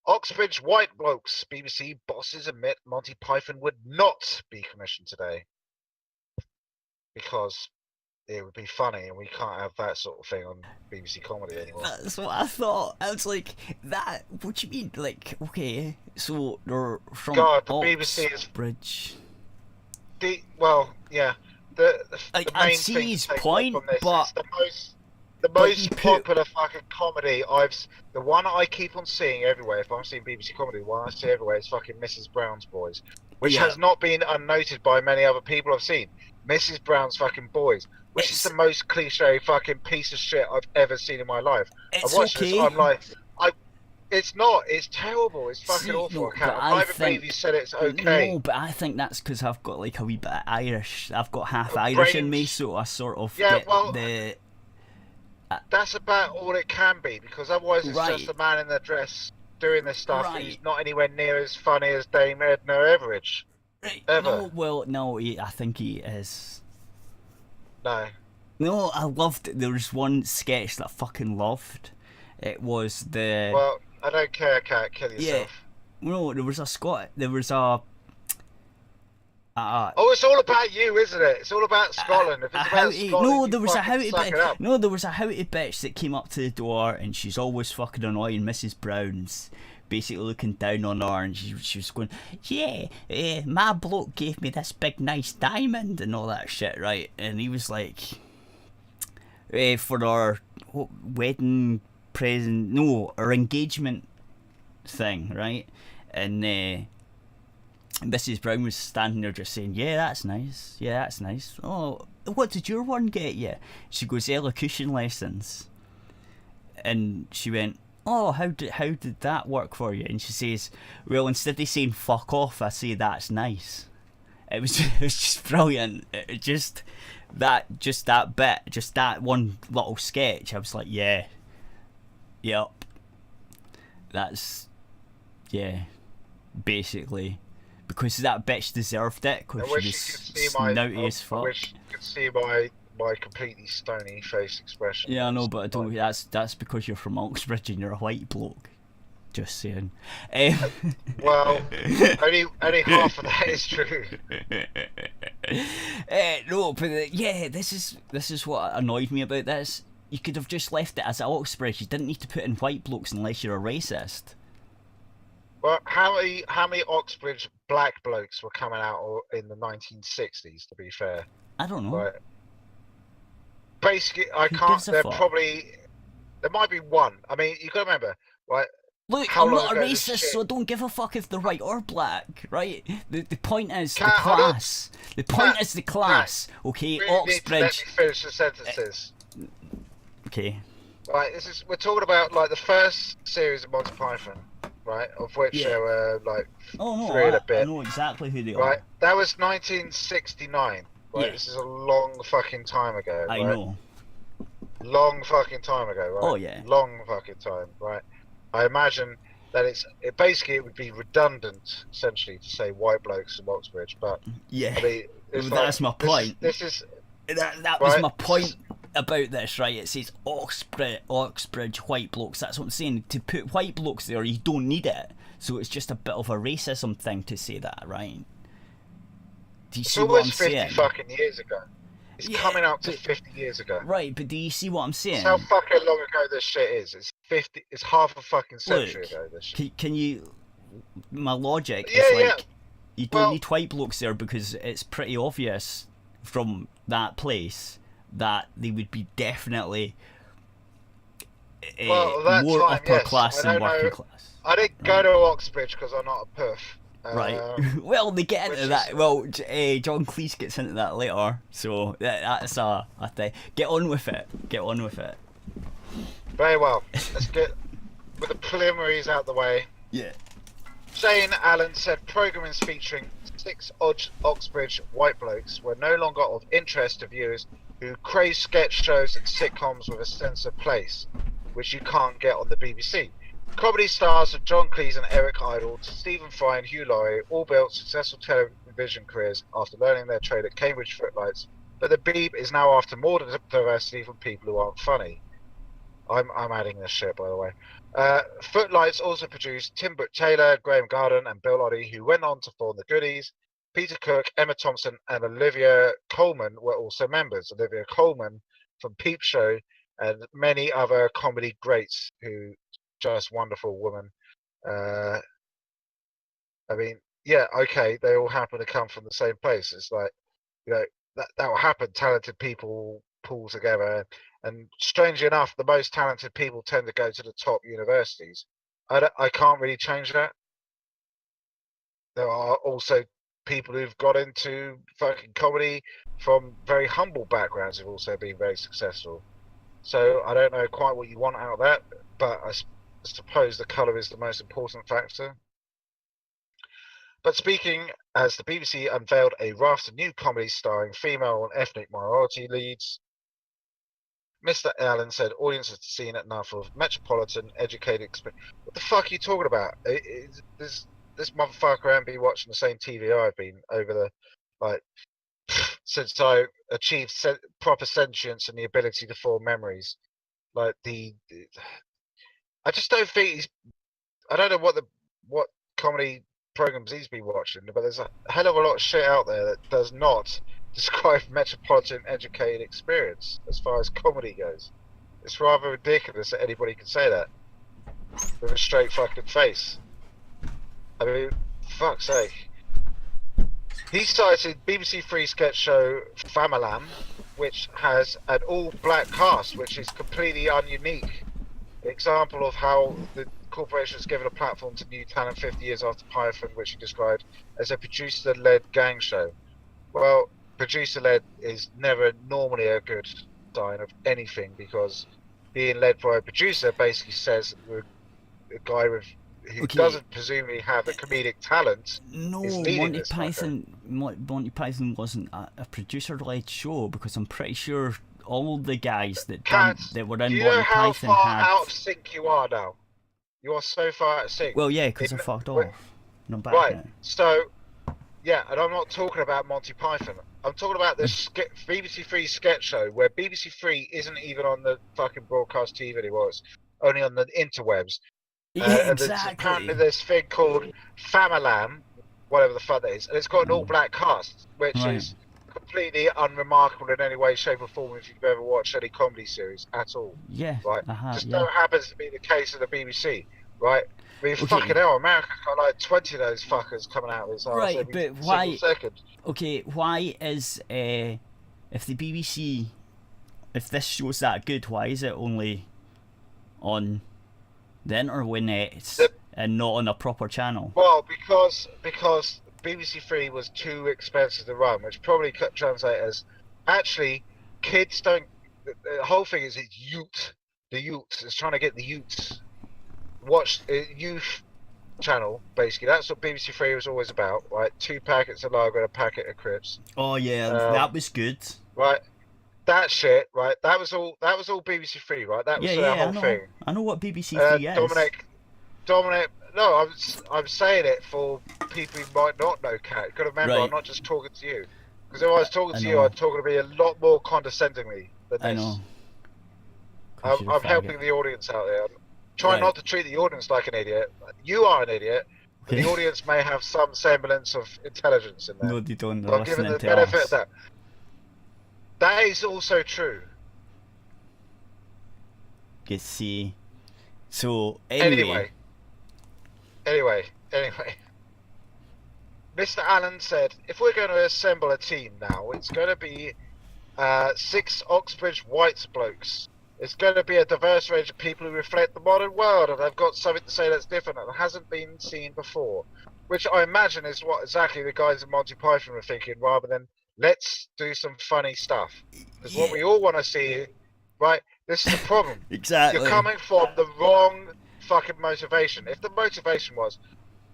Oxbridge White Blokes. BBC bosses admit Monty Python would not be commissioned today because it would be funny, and we can't have that sort of thing on BBC Comedy anymore. That's what I thought. I was like, that. What do you mean? Like, okay, so they're from God, the BBC is Oxbridge. Well, yeah. The Like, main I'd see thing his to take point, away from this but is the but most you put- popular fucking comedy the one I keep on seeing everywhere. If I'm seeing BBC Comedy, the one I see everywhere is fucking Mrs. Brown's Boys, which Yeah. has not been unnoted by many other people I've seen. Mrs. Brown's fucking Boys, which is the most cliche fucking piece of shit I've ever seen in my life. It's I watched okay. this, I'm like, it's not. It's terrible. It's fucking See, awful. no, I can't but I even believe think- you said it's okay. No, but I think that's because I've got like a wee bit of Irish. I've got half Irish in me, brains. so I sort of Yeah, get well, the. That's about all it can be, because otherwise it's Right. just a man in a dress doing this stuff. Right. He's not anywhere near as funny as Dame Edna Everage. Right. Ever. No, well, no, I think he is. No. No, I loved. There was one sketch that I fucking loved. It was the. Well, I don't care, cat. Kill yourself. No, there was a Scot. There was a. Oh, it's all about you, isn't it? It's all about Scotland. If it's about Scotland, no, you there was a fucking houty suck it bitch. up. No, there was a houty bitch that came up to the door, and she's always fucking annoying Mrs. Brown's, basically looking down on her, and she was going, yeah, my bloke gave me this big nice diamond and all that shit, right? And he was like, for our wedding present, no, our engagement thing, right? And Mrs. Brown was standing there just saying, yeah, that's nice. Yeah, that's nice. Oh, what did your one get you? She goes, elocution lessons. And she went, oh, how did that work for you? And she says, well, instead of saying fuck off, I say that's nice. It was just brilliant. It just that bit, just that one little sketch. I was like, yeah, yep, that's, yeah, basically. Because that bitch deserved it, because she was snouty as fuck. I wish you could see my completely stony face expression. Yeah, I know, but I don't. That's because you're from Oxbridge and you're a white bloke. Just saying. Well, only half of that is true. No, but yeah, this is what annoyed me about this. You could have just left it as Oxbridge. You didn't need to put in white blokes unless you're a racist. Well, how many Oxbridge black blokes were coming out in the 1960s? To be fair, I don't know. right? Basically, I Who can't. gives a There fuck? there might be one. I mean, you got to remember, right? Look, How I'm long not a ago this racist, shit- so I don't give a fuck if they're white or black, right? The point is the Cat, hold on. class. The point Cat, is the class. Okay, You really need to let Oxbridge. me finish the sentences. Okay. Right, we're talking about like the first series of Monty Python, right? Of which Yeah. there were like Oh no, three and a I bit. know exactly who they Right, are. that was 1969. Right, Yeah. this is a long fucking time ago. I right? know. Long fucking time ago, right? Oh, yeah. Long fucking time, right? I imagine that it would be redundant essentially to say white blokes from Oxbridge, but Yeah. I mean, it's Well, that's my point. This is That was Right. my point about this, right? It says Oxbridge white blokes. That's what I'm saying. To put white blokes there, you don't need it. So it's just a bit of a racism thing to say that, right? Do you it's see what I'm almost 50 saying? fucking years ago. It's Yeah, coming up to but- 50 years ago. Right, but do you see what I'm saying? That's how fucking long ago this shit is. It's 50. It's half a fucking century Look, ago. This shit. Can you? My logic Yeah, is yeah. like, you don't Well- need white blokes there because it's pretty obvious from that place that they would be definitely Well, that more time, upper yes. class I than don't working know. class. I didn't go to Oxbridge because I'm not a puff. Right. Well, they get which into is- that. Well, John Cleese gets into that later, so that's a thing. Get on with it. Get on with it. Very well. Let's get with the preliminaries out the way. Yeah. Shane Allen said programmings featuring 6 Oxbridge white blokes were no longer of interest to viewers who crave sketch shows and sitcoms with a sense of place, which you can't get on the BBC. Comedy stars of John Cleese and Eric Idle, Stephen Fry and Hugh Laurie all built successful television careers after learning their trade at Cambridge Footlights, but the Beeb is now after more diversity from people who aren't funny. I'm adding this shit, by the way. Footlights also produced Tim Taylor, Graham Garden, and Bill Oddie, who went on to form the Goodies. Peter Cook, Emma Thompson, and Olivia Colman were also members. Olivia Colman from Peep Show and many other comedy greats who just wonderful woman. I mean, yeah, okay, they all happen to come from the same place. It's like, that will happen. Talented people pull together, and strangely enough, the most talented people tend to go to the top universities. I can't really change that. There are also people who've got into fucking comedy from very humble backgrounds who've also been very successful. So I don't know quite what you want out of that, but I suppose the colour is the most important factor. But speaking as the BBC unveiled a raft of new comedies starring female and ethnic minority leads, Mr. Allen said audiences have seen enough of metropolitan educated experience. What the fuck are you talking about? This motherfucker ain't been watching the same TV I've been over the since I achieved proper sentience and the ability to form memories. I just don't think I don't know what comedy programs he's been watching, but there's a hell of a lot of shit out there that does not describe metropolitan educated experience as far as comedy goes. It's rather ridiculous that anybody can say that with a straight fucking face. I mean, fuck's sake. He cited BBC Three sketch show Famalam, which has an all-black cast, which is completely ununique. An example of how the corporation has given a platform to new talent 50 years after Python, which he described as a producer-led gang show. Well, producer-led is never normally a good sign of anything, because being led by a producer basically says a guy who doesn't presumably have a comedic talent is leading this Monty Python wasn't a producer-led show, because I'm pretty sure all the guys that were in Monty Python had... Do you know how far out of sync you are now? You are so far out of sync. Well, yeah, because I fucked off. I'm back right, now. So, yeah, and I'm not talking about Monty Python. I'm talking about this BBC Three sketch show where BBC Three isn't even on the fucking broadcast TV anymore. It's only on the interwebs. Yeah, and there's apparently this thing called Famalam, whatever the fuck that is, and it's got an all-black cast, which is completely unremarkable in any way, shape, or form if you've ever watched any comedy series at all. Yeah, right. Just don't happens to be the case of the BBC, right? I mean, fucking hell, America's got like 20 of those fuckers coming out of its arse every single second. Okay, why is if the BBC, if this show's that good, why is it only on the interwebs and not on a proper channel? Well, because BBC Three was too expensive to run, which probably could translate as actually kids don't. The whole thing is it's youth. The youths. It's trying to get the youths watch youth channel. Basically, that's what BBC Three was always about. Right, 2 packets of lager and a packet of crisps. Oh yeah, that was good. Right. That shit, right? That was all BBC Three, right? That was the whole thing. I know what BBC Three is. Dominic. No, I'm saying it for people who might not know Cat. You got to remember, I'm not just talking to you. Because if I was talking to you, I'd talking to me a lot more condescendingly than this. I know. I'm helping the audience out there. I'm trying not to treat the audience like an idiot. You are an idiot. But the audience may have some semblance of intelligence in there. No, they don't. I'm giving the benefit of that. That is also true. You see. So, Anyway. Mr. Allen said, if we're going to assemble a team now, it's going to be 6 Oxbridge white blokes. It's going to be a diverse range of people who reflect the modern world, and they've got something to say that's different and hasn't been seen before. Which I imagine is what exactly the guys in Monty Python were thinking, rather than let's do some funny stuff. Because what we all want to see, right? This is the problem. Exactly. You're coming from the wrong fucking motivation. If the motivation was,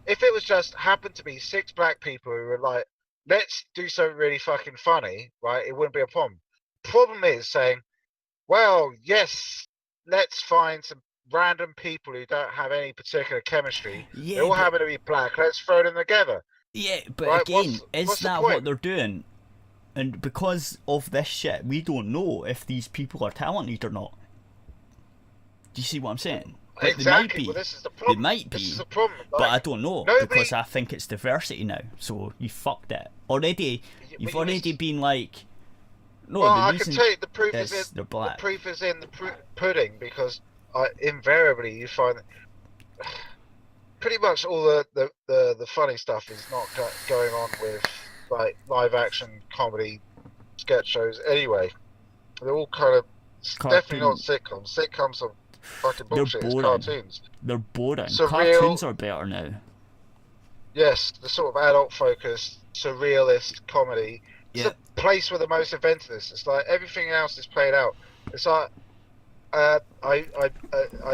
if it was just happened to be 6 black people who were like, let's do something really fucking funny, right? It wouldn't be a problem. Problem is saying, well, yes, let's find some random people who don't have any particular chemistry. Yeah, they all happen to be black. Let's throw them together. Yeah, but right? again, what's is the that point? what they're doing? And because of this shit, we don't know if these people are talented or not. Do you see what I'm saying? Like, Exactly. They might be. Well, this is the problem. They might be. This is the problem. Like, but I don't know because I think it's diversity now. So you fucked it already. You've already been like. No, well, the I reason can tell you the proof is is in they're black. the proof is in the pudding because invariably you find pretty much all the funny stuff is not going on with like live action comedy sketch shows anyway. They're all kind of definitely not sitcoms. Sitcoms are fucking bullshit. It's cartoons. They're boring. Surreal, Cartoons are better now. Yes, the sort of adult focused, surrealist comedy. It's the place with the most inventiveness. It's like everything else is played out. It's like I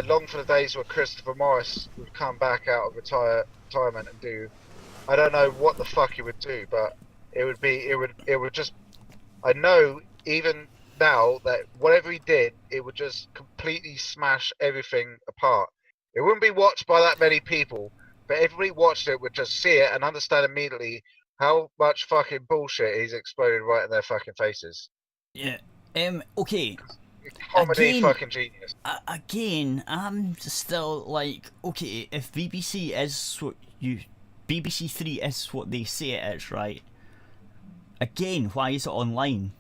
long for the days where Christopher Morris would come back out of retirement and do. I don't know what the fuck he would do, but it would just. I know even now that whatever he did, it would just completely smash everything apart. It wouldn't be watched by that many people, but everybody watched it would just see it and understand immediately how much fucking bullshit he's exploded right in their fucking faces. Yeah. Okay. Comedy again, fucking genius. Again, I'm still like, okay, if BBC is what BBC Three is what they say it is, right? Again, why is it online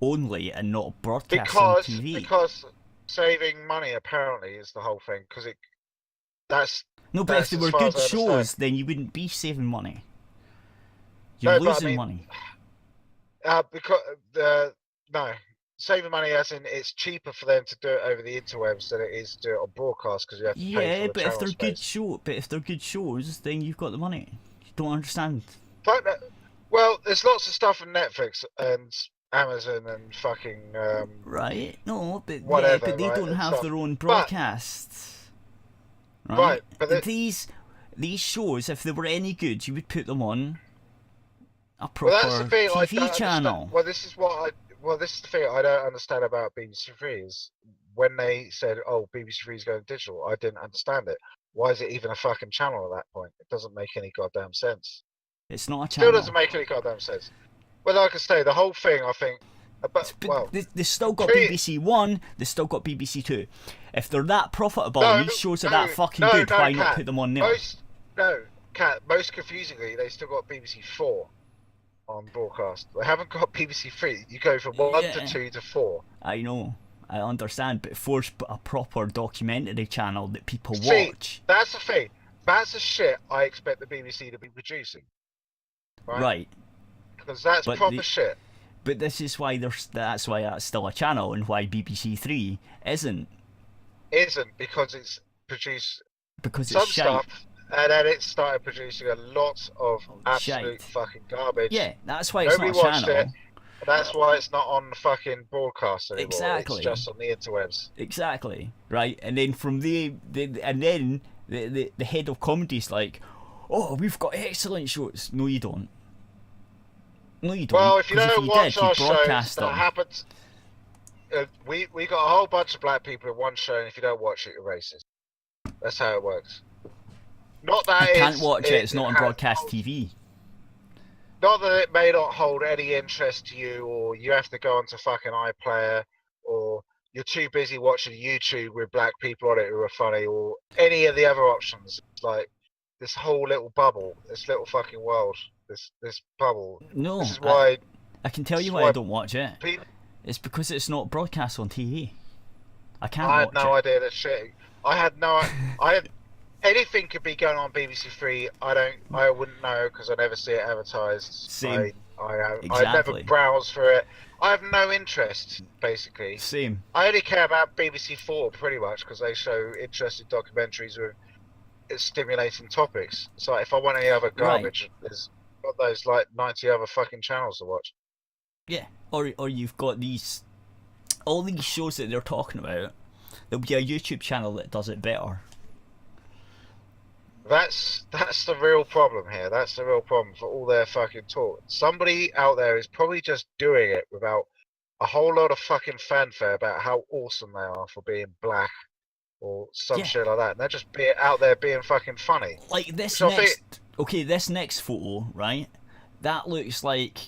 only and not broadcast on TV? Because saving money apparently is the whole thing. Because but if they were good shows, then you wouldn't be saving money. You're losing money. Saving money as in it's cheaper for them to do it over the interwebs than it is to do it on broadcast because you have to pay for the channel space. But if they're good shows, then you've got the money. You don't understand. Well, there's lots of stuff on Netflix and Amazon and fucking right. No, but whatever, but they don't have their own broadcasts. Right. But these shows, if they were any good, you would put them on a proper TV channel. This is the thing I don't understand about BBC Three is when they said, "Oh, BBC Three is going digital." I didn't understand it. Why is it even a fucking channel at that point? It doesn't make any goddamn sense. It's not a channel. Still doesn't make any goddamn sense. Well, like I say, the whole thing, I think. They still got BBC One. They still got BBC Two. If they're that profitable, and these shows are that fucking good, why not put them on there? Most confusingly, they still got BBC Four on broadcast. They haven't got BBC Three. You go from 1 to 2 to 4. I know, I understand, but 4's a proper documentary channel that people watch. That's the thing. That's the shit I expect the BBC to be producing. Right. Because that's proper shit. But this is why that's why that's still a channel, and why BBC Three isn't. Because it's produced some stuff. And then it started producing a lot of absolute fucking garbage. Yeah, that's why it's not a channel. It, and that's why it's not on the fucking broadcast anymore. Exactly. It's just on the interwebs. Exactly. Right, and then from the head of comedy's like, "Oh, we've got excellent shows." No, you don't. No, you don't. Well, if you don't watch our shows, that happens. We got a whole bunch of black people in one show, and if you don't watch it, you're racist. That's how it works. Not that I can't watch it. It's not on broadcast TV. Not that it may not hold any interest to you, or you have to go onto fucking iPlayer, or you're too busy watching YouTube with black people on it who are funny, or any of the other options. Like this whole little bubble, this little fucking world, this bubble. No, this is why I can tell you why I don't watch it. It's because it's not broadcast on TV. I can't watch it. I had no idea that shit. I had anything could be going on BBC Three. I wouldn't know because I never see it advertised. Same. I never browse for it. I have no interest, basically. Same. I only care about BBC Four pretty much because they show interesting documentaries with stimulating topics. So if I want any other garbage, there's got those like 90 other fucking channels to watch. Yeah, or you've got all these shows that they're talking about. There'll be a YouTube channel that does it better. That's the real problem here. That's the real problem for all their fucking talk. Somebody out there is probably just doing it without a whole lot of fucking fanfare about how awesome they are for being black or some shit like that, and they're just out there being fucking funny. Like this So this next photo, right? That looks like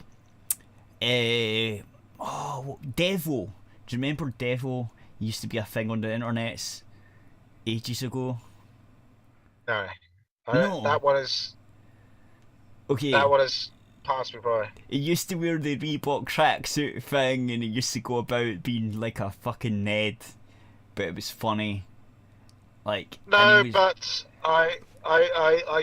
Devo. Do you remember Devo? Used to be a thing on the internet ages ago. No. No. That one is. Okay. That one is passed me by. He used to wear the Reebok tracksuit thing, and he used to go about being like a fucking Ned, but it was funny. Like no, but I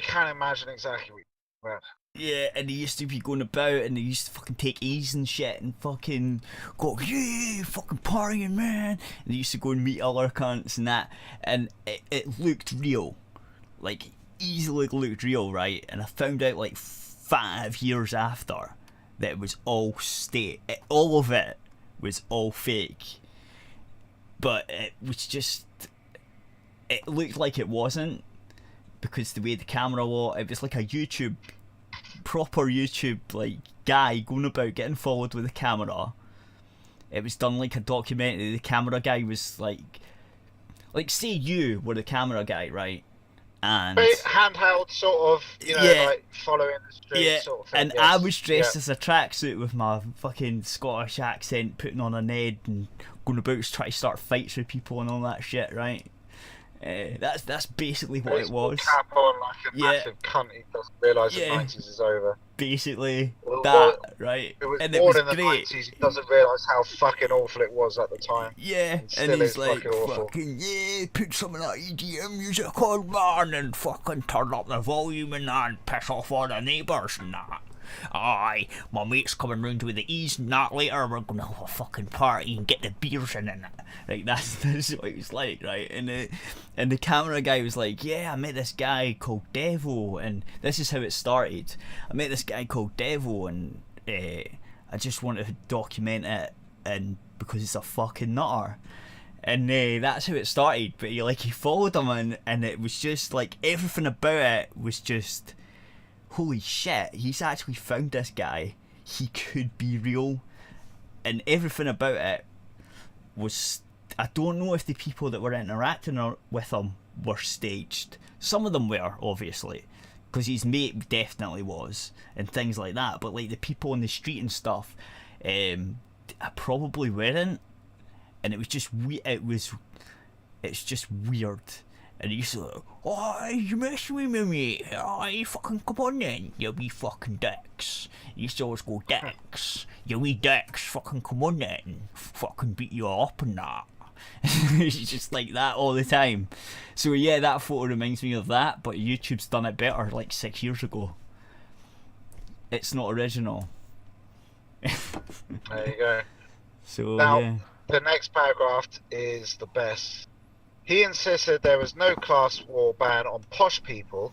can't imagine exactly what you meant. Yeah, and he used to be going about, and he used to fucking take E's and shit, and fucking go, yeah, fucking partying, man. And he used to go and meet other cunts and that, and it looked real, like easily looked real, right? And I found out like 5 years after that it was all all of it was all fake, but it was just, it looked like it wasn't, because the way the camera was, it was like a proper YouTube like guy going about getting followed with a camera. It was done like a documentary. The camera guy was like say you were the camera guy, right? And handheld sort of, like following the street sort of thing. And I was dressed as a tracksuit with my fucking Scottish accent, putting on a Ned and going about trying to start fights with people and all that shit, right? That's basically what it was. Cap on like a massive cunt. He doesn't realise the 90s is over. Basically, right? It was and born it was in the great. 90s. He doesn't realise how fucking awful it was at the time. Yeah, and he's like, fucking, put some of that EDM music on, man, and fucking turn up the volume and piss off all the neighbours and that. Aye, my mate's coming round with the E's and that later, we're gonna have a fucking party and get the beers in and that. Like, that's what it was like, right? And the camera guy was like, yeah, I met this guy called Devo, and this is how it started. I met this guy called Devo, and I just wanted to document it, and because it's a fucking nutter. And that's how it started, but he followed him, and it was just like, everything about it was just, holy shit, he's actually found this guy. He could be real. And everything about it was, I don't know if the people that were interacting with him were staged. Some of them were, obviously, because his mate definitely was, and things like that. But like the people on the street and stuff, probably weren't. And it was just it's just weird. And he used to like, oh, you messing with me, mate? Oh, you fucking come on then, you wee fucking dicks. He used to always go, dicks, you wee dicks, fucking come on then, fucking beat you up and that. He's just like that all the time. So yeah, that photo reminds me of that, but YouTube's done it better like 6 years ago. It's not original. There you go. So now, yeah. The next paragraph is the best. He insisted there was no class war ban on posh people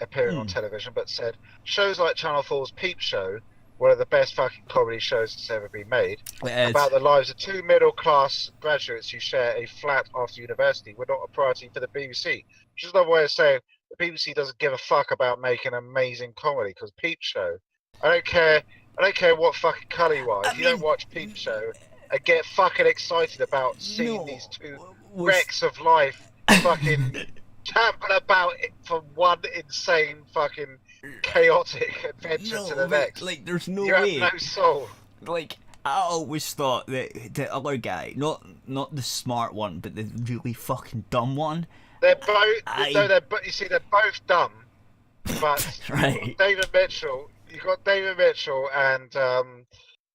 appearing on television, but said shows like Channel 4's Peep Show, one of the best fucking comedy shows that's ever been made, about the lives of two middle-class graduates who share a flat after university, were not a priority for the BBC. Which is another way of saying the BBC doesn't give a fuck about making amazing comedy, because Peep Show, I don't care what fucking colour you are. If you don't watch Peep Show and get fucking excited about seeing these two wrecks of life fucking trampling about it from one insane fucking chaotic adventure to the next. Like, there's no you way. You have no soul. Like, I always thought that the other guy, not the smart one, but the really fucking dumb one. They're both. You see, they're both dumb. But right. David Mitchell. You got David Mitchell and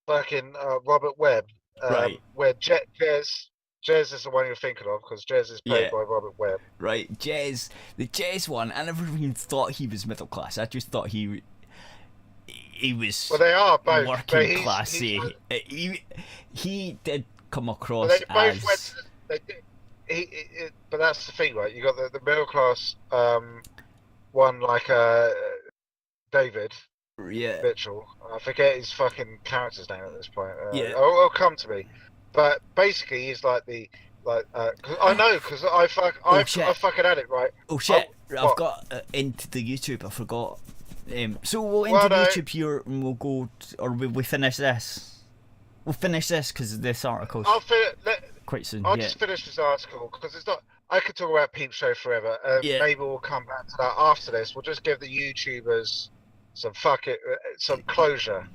fucking Robert Webb. Right. Where Jez is the one you're thinking of, because Jez is played by Robert Webb. Right, Jez. The Jez one, I never even thought he was middle class. I just thought he was. Well, they are both working classy. He did come across they both as. But that's the thing, right? You got the middle class one, like David Mitchell. I forget his fucking character's name at this point. It'll come to me. But basically, he's like I know, because I fucking had it, right? Oh shit! I've got into the YouTube. I forgot. So we'll into YouTube here, and we'll go, or we finish this. We'll finish this because this article's quite soon. I'll just finish this article because it's not. I could talk about Peep Show forever. Yeah. Maybe we'll come back to that after this. We'll just give the YouTubers some some closure.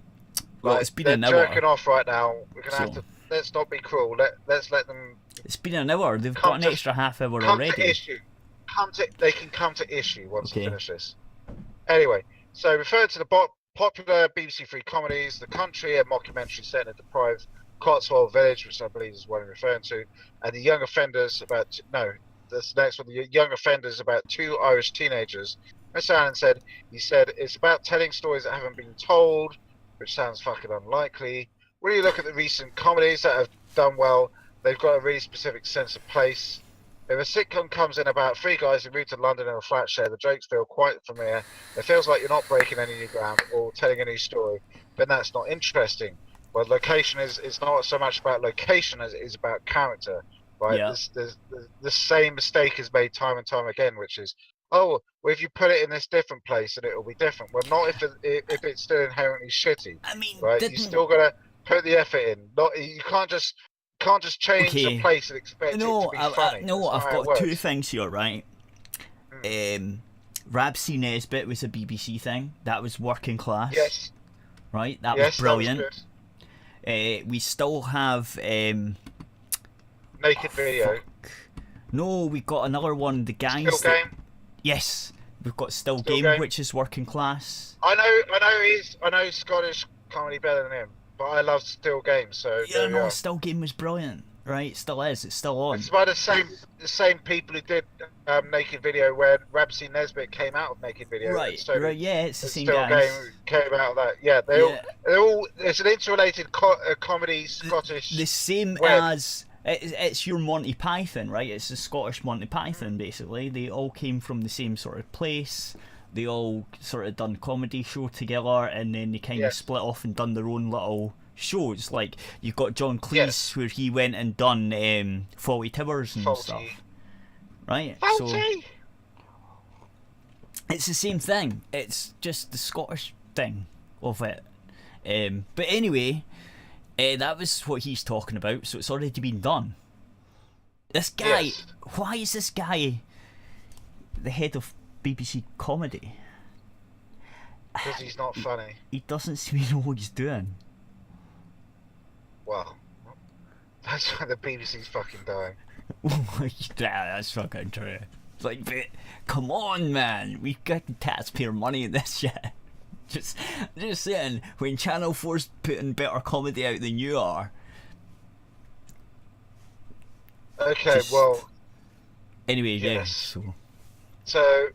Well, like, it's been they're an hour. jerking off right now. We're gonna have So- to. Let's not be cruel. Let's let them It's been an hour. They've Come got an to- extra half hour come already. to issue. They can come to issue once Okay. we finish this. Anyway, so referring to the popular BBC Three comedies, The Country, a mockumentary set in a deprived Cotswold village, which I believe is what I'm referring to, and The Young Offenders that's the next one. The Young Offenders about two Irish teenagers. Mr. Allen said it's about telling stories that haven't been told, which sounds fucking unlikely. When you look at the recent comedies that have done well, they've got a really specific sense of place. If a sitcom comes in about three guys who move to London in a flat share, the jokes feel quite familiar. It feels like you're not breaking any new ground or telling a new story, but that's not interesting. Well, location is not so much about location as it is about character, right? Yeah. The same mistake is made time and time again, which is, oh, well, if you put it in this different place, then it will be different. Well, not if it's still inherently shitty, I mean, right? You still gotta put the effort in. You can't just change Okay. the place and expect it to be funny. No, That's I've not how it got two works. things here, right? Rab C. Nesbitt was a BBC thing. That was working class. Yes. Right? That Yes, was brilliant. That was good. We still have... Naked Video. No, we got another one. The guys... Still Game. Yes. We've got Still Still Game, Game. which is working class. I know Scottish comedy better than him, but I love Still Game. So Yeah, there we no, are. Still Game was brilliant. Right? Still is. It's still on. It's by the same people who did Naked Video when Ramsey Nesbitt came out of Naked Video. Right, and so right, yeah, it's the and same Still guys. Game came out of that. Yeah, Yeah. they're all. It's an interrelated comedy Scottish. The same web. as it's your Monty Python, right? It's the Scottish Monty Python, basically. They all came from the same sort of place. They all sort of done comedy show together, and then they kind of Yes. split off and done their own little shows. Like you've got John Cleese, Yes. where he went and done Fawlty Towers and Faulty. stuff, right? So Faulty. it's the same thing. It's just the Scottish thing of it. But anyway, that was what he's talking about. So it's already been done. This guy, Yes. why is this guy the head of BBC Comedy? Because he's not funny. He doesn't seem to know what he's doing. Well, that's why the BBC's fucking dying. Yeah, that's fucking true. It's like, but come on, man. We've got taxpayer money in this shit. Just saying, when Channel 4's putting better comedy out than you are. Okay, Just- well, Anyway, yeah. Yes. So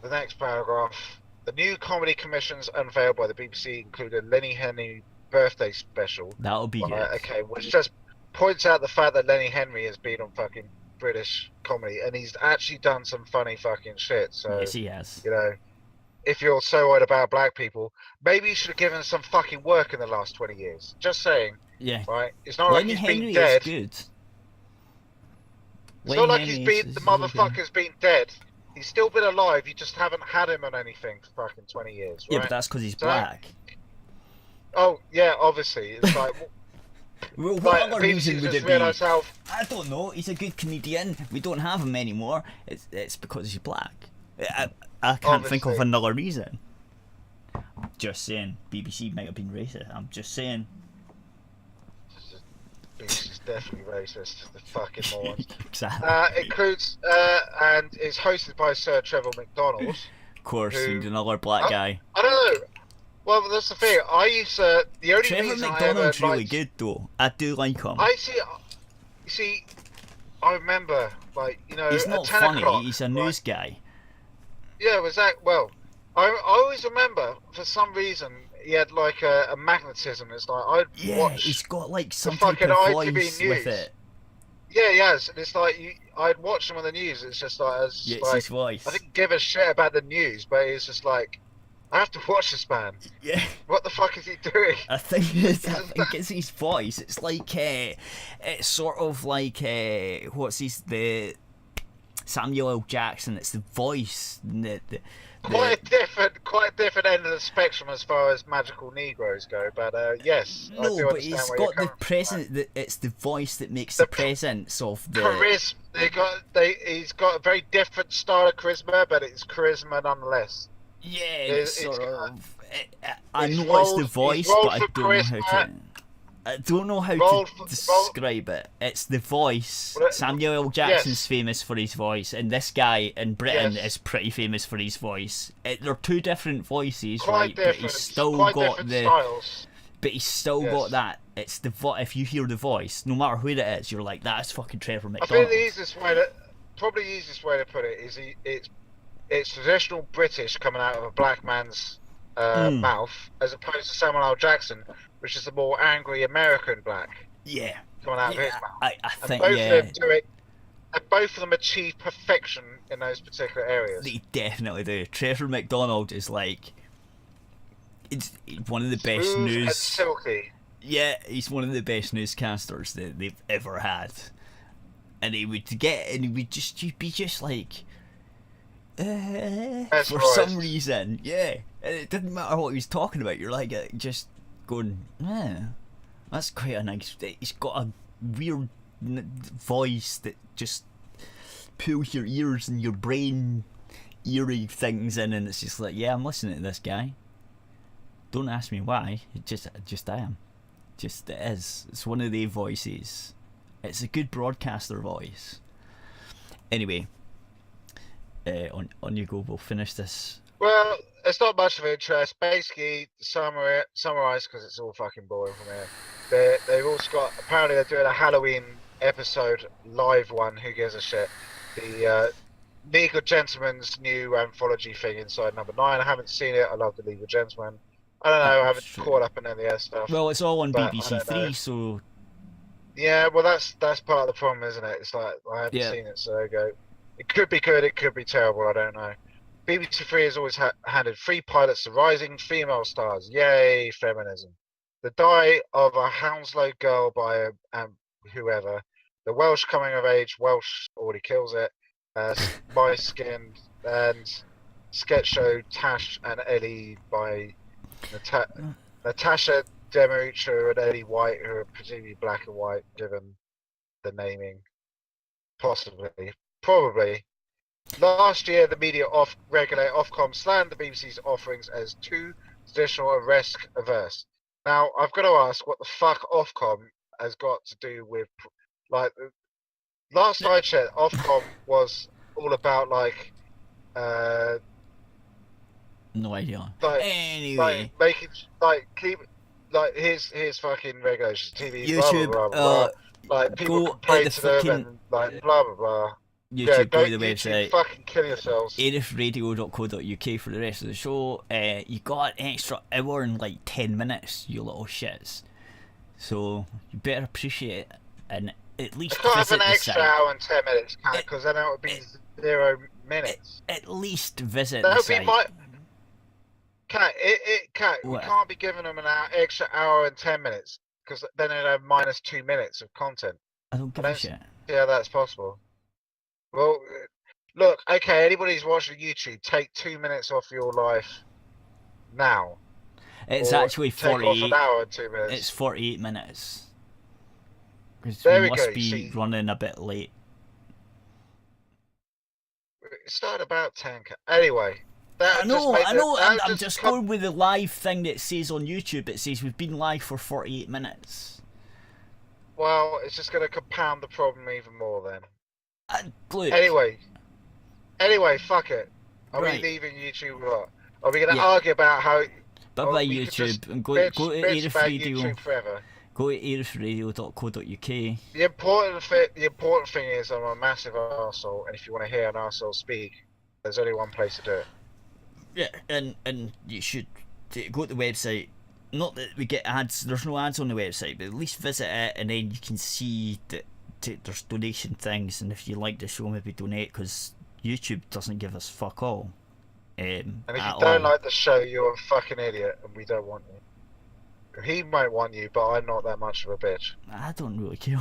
the next paragraph. The new comedy commissions unveiled by the BBC include a Lenny Henry birthday special. that'll be good. Okay, which just points out the fact that Lenny Henry has been on fucking British comedy and he's actually done some funny fucking shit. So, Yes, he has. you know, if you're so worried about black people, maybe you should have given some fucking work in the last 20 years. Just saying, Yeah. right? It's not Lenny like he's Henry been dead. is good. It's Lenny not like Henry he's been is the really good. motherfucker's been dead. He's still been alive. You just haven't had him on anything for fucking 20 years, right? Yeah, but that's because he's So- black. Oh yeah, obviously. It's like, Well, what like other BBC reason would just it be? realised how. I don't know. He's a good comedian. We don't have him anymore. It's because he's black. I can't think of Obviously. another reason. Just saying. BBC might have been racist. I'm just saying. BBC's definitely racist. The fucking morons. Exactly. Includes and is hosted by Sir Trevor McDonald. Of course, who- he's another black Oh, guy. I don't know. Well, that's the thing. I used to. The only Trevor reason McDonald's I ever really liked, good though. I do like him. I see. You see, I remember, like, you know, He's at not 10 funny. o'clock, He's a right? news guy. Yeah, was that well? I always remember for some reason he had like a magnetism. It's like I'd Yeah, watch. he's got like some type fucking of ITV voice with news. it. Yeah, yes, and it's like I'd watch him on the news. It's just like, I was just Yeah, it's like his voice. I didn't give a shit about the news, but it's just like I have to watch this man. Yeah. What the fuck is he doing? I think it's his voice. It's like it's sort of like what's his Samuel L. Jackson. It's the voice. Quite a different end of the spectrum as far as magical Negroes go, but yes, I No, do but understand he's where you're got the coming presence. It's the voice that makes the presence of the charisma. He's got a very different style of charisma, but it's charisma nonetheless. Yeah, it's sort of. I he's know it's the rolled voice, for but I don't know how charisma. to. I don't know how Rolled to for- describe it. It's the voice. Well, Samuel L. Jackson's yes. famous for his voice, and this guy in Britain Yes. is pretty famous for his voice. They're two different voices, Quite right? different. But he's still Quite got different the. styles. But he's still Yes. got that. It's the if you hear the voice, no matter who it is, you're like, that's fucking Trevor I McDonald. think the easiest way to put it is it's traditional British coming out of a black man's mouth, as opposed to Samuel L. Jackson, which is the more angry American black Yeah. coming out of his Yeah, mouth. I And think both yeah. of them do it, and both of them achieve perfection in those particular areas. They definitely do. Trevor McDonald is like, it's one of the best Smooth and news. silky. Yeah, he's one of the best newscasters that they've ever had, and he would you'd be just like, for some reason, yeah, and it didn't matter what he was talking about. You're like just going, that's quite a nice. He's got a weird voice that just pulls your ears and your brain eerie things in, and it's just like, yeah, I'm listening to this guy. Don't ask me why. It just I am. Just it is. It's one of the voices. It's a good broadcaster voice. Anyway, on you go. We'll finish this. Well, it's not much of interest. Basically, summarize because it's all fucking boring from here. They've also got, apparently they're doing a Halloween episode, live one. Who gives a shit? The Legal Gentleman's new anthology thing inside number 9. I haven't seen it. I love the Legal Gentleman. I don't know. I haven't caught up in any of that stuff. Well, it's all on but BBC Three, so yeah. Well, that's part of the problem, isn't it? It's like I haven't seen it, so there you go. It could be good. It could be terrible. I don't know. BBC Three has always handed 3 pilots to rising female stars. Yay, feminism. The Die of a Hounslow Girl by whoever. The Welsh Coming of Age. Welsh already kills it. My Skin and Sketch Show Tash and Ellie by Natasha Demarucha and Ellie White, who are presumably black and white, given the naming. Probably. Last year, the media regulator Ofcom slammed the BBC's offerings as too traditional and risk averse. Now, I've got to ask, what the fuck Ofcom has got to do with, like, last I checked, Ofcom was all about like, no idea. like, anyway, like making keep here's fucking regulations, TV, YouTube, blah blah blah, blah. Like people complain to them and like blah blah blah. YouTube, go to the website. Fucking kill yourselves. Aerithradio.co.uk for the rest of the show. You got an extra hour and like 10 minutes, you little shits. So you better appreciate it and at least I can't have visit an the extra site. hour and 10 minutes, because then it would be 0 minutes. At least visit That the would be site. my. We What? can't be giving them an extra hour and 10 minutes, because then it'd have minus 2 minutes of content. I don't give a shit. Yeah, that's possible. Well, look, okay, anybody who's watching YouTube, take 2 minutes off your life now. It's or actually take off 48. an hour and 2 minutes. It's 48 minutes. Because There we we must go, be see. running a bit late. It started about 10. Anyway. I know. I'm just going with the live thing that says on YouTube. It says we've been live for 48 minutes. Well, it's just going to compound the problem even more then. Look, Anyway, fuck it. Are Right. we leaving YouTube or what? Are we going to Yeah. argue about how... bye or bye we could just YouTube. And go bitch to about Aerith Radio. YouTube forever? Go to aerithradio.co.uk. The important thing is I'm a massive arsehole, and if you want to hear an arsehole speak, there's only one place to do it. Yeah, and you should go to the website. Not that we get ads. There's no ads on the website, but at least visit it, and then you can see that there's donation things, and if you like the show, maybe donate, because YouTube doesn't give us fuck all. And if you don't like the show, you're a fucking idiot, and we don't want you. He might want you, but I'm not that much of a bitch. I don't really care,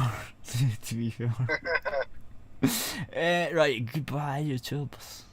to be fair. Right, goodbye, YouTubers.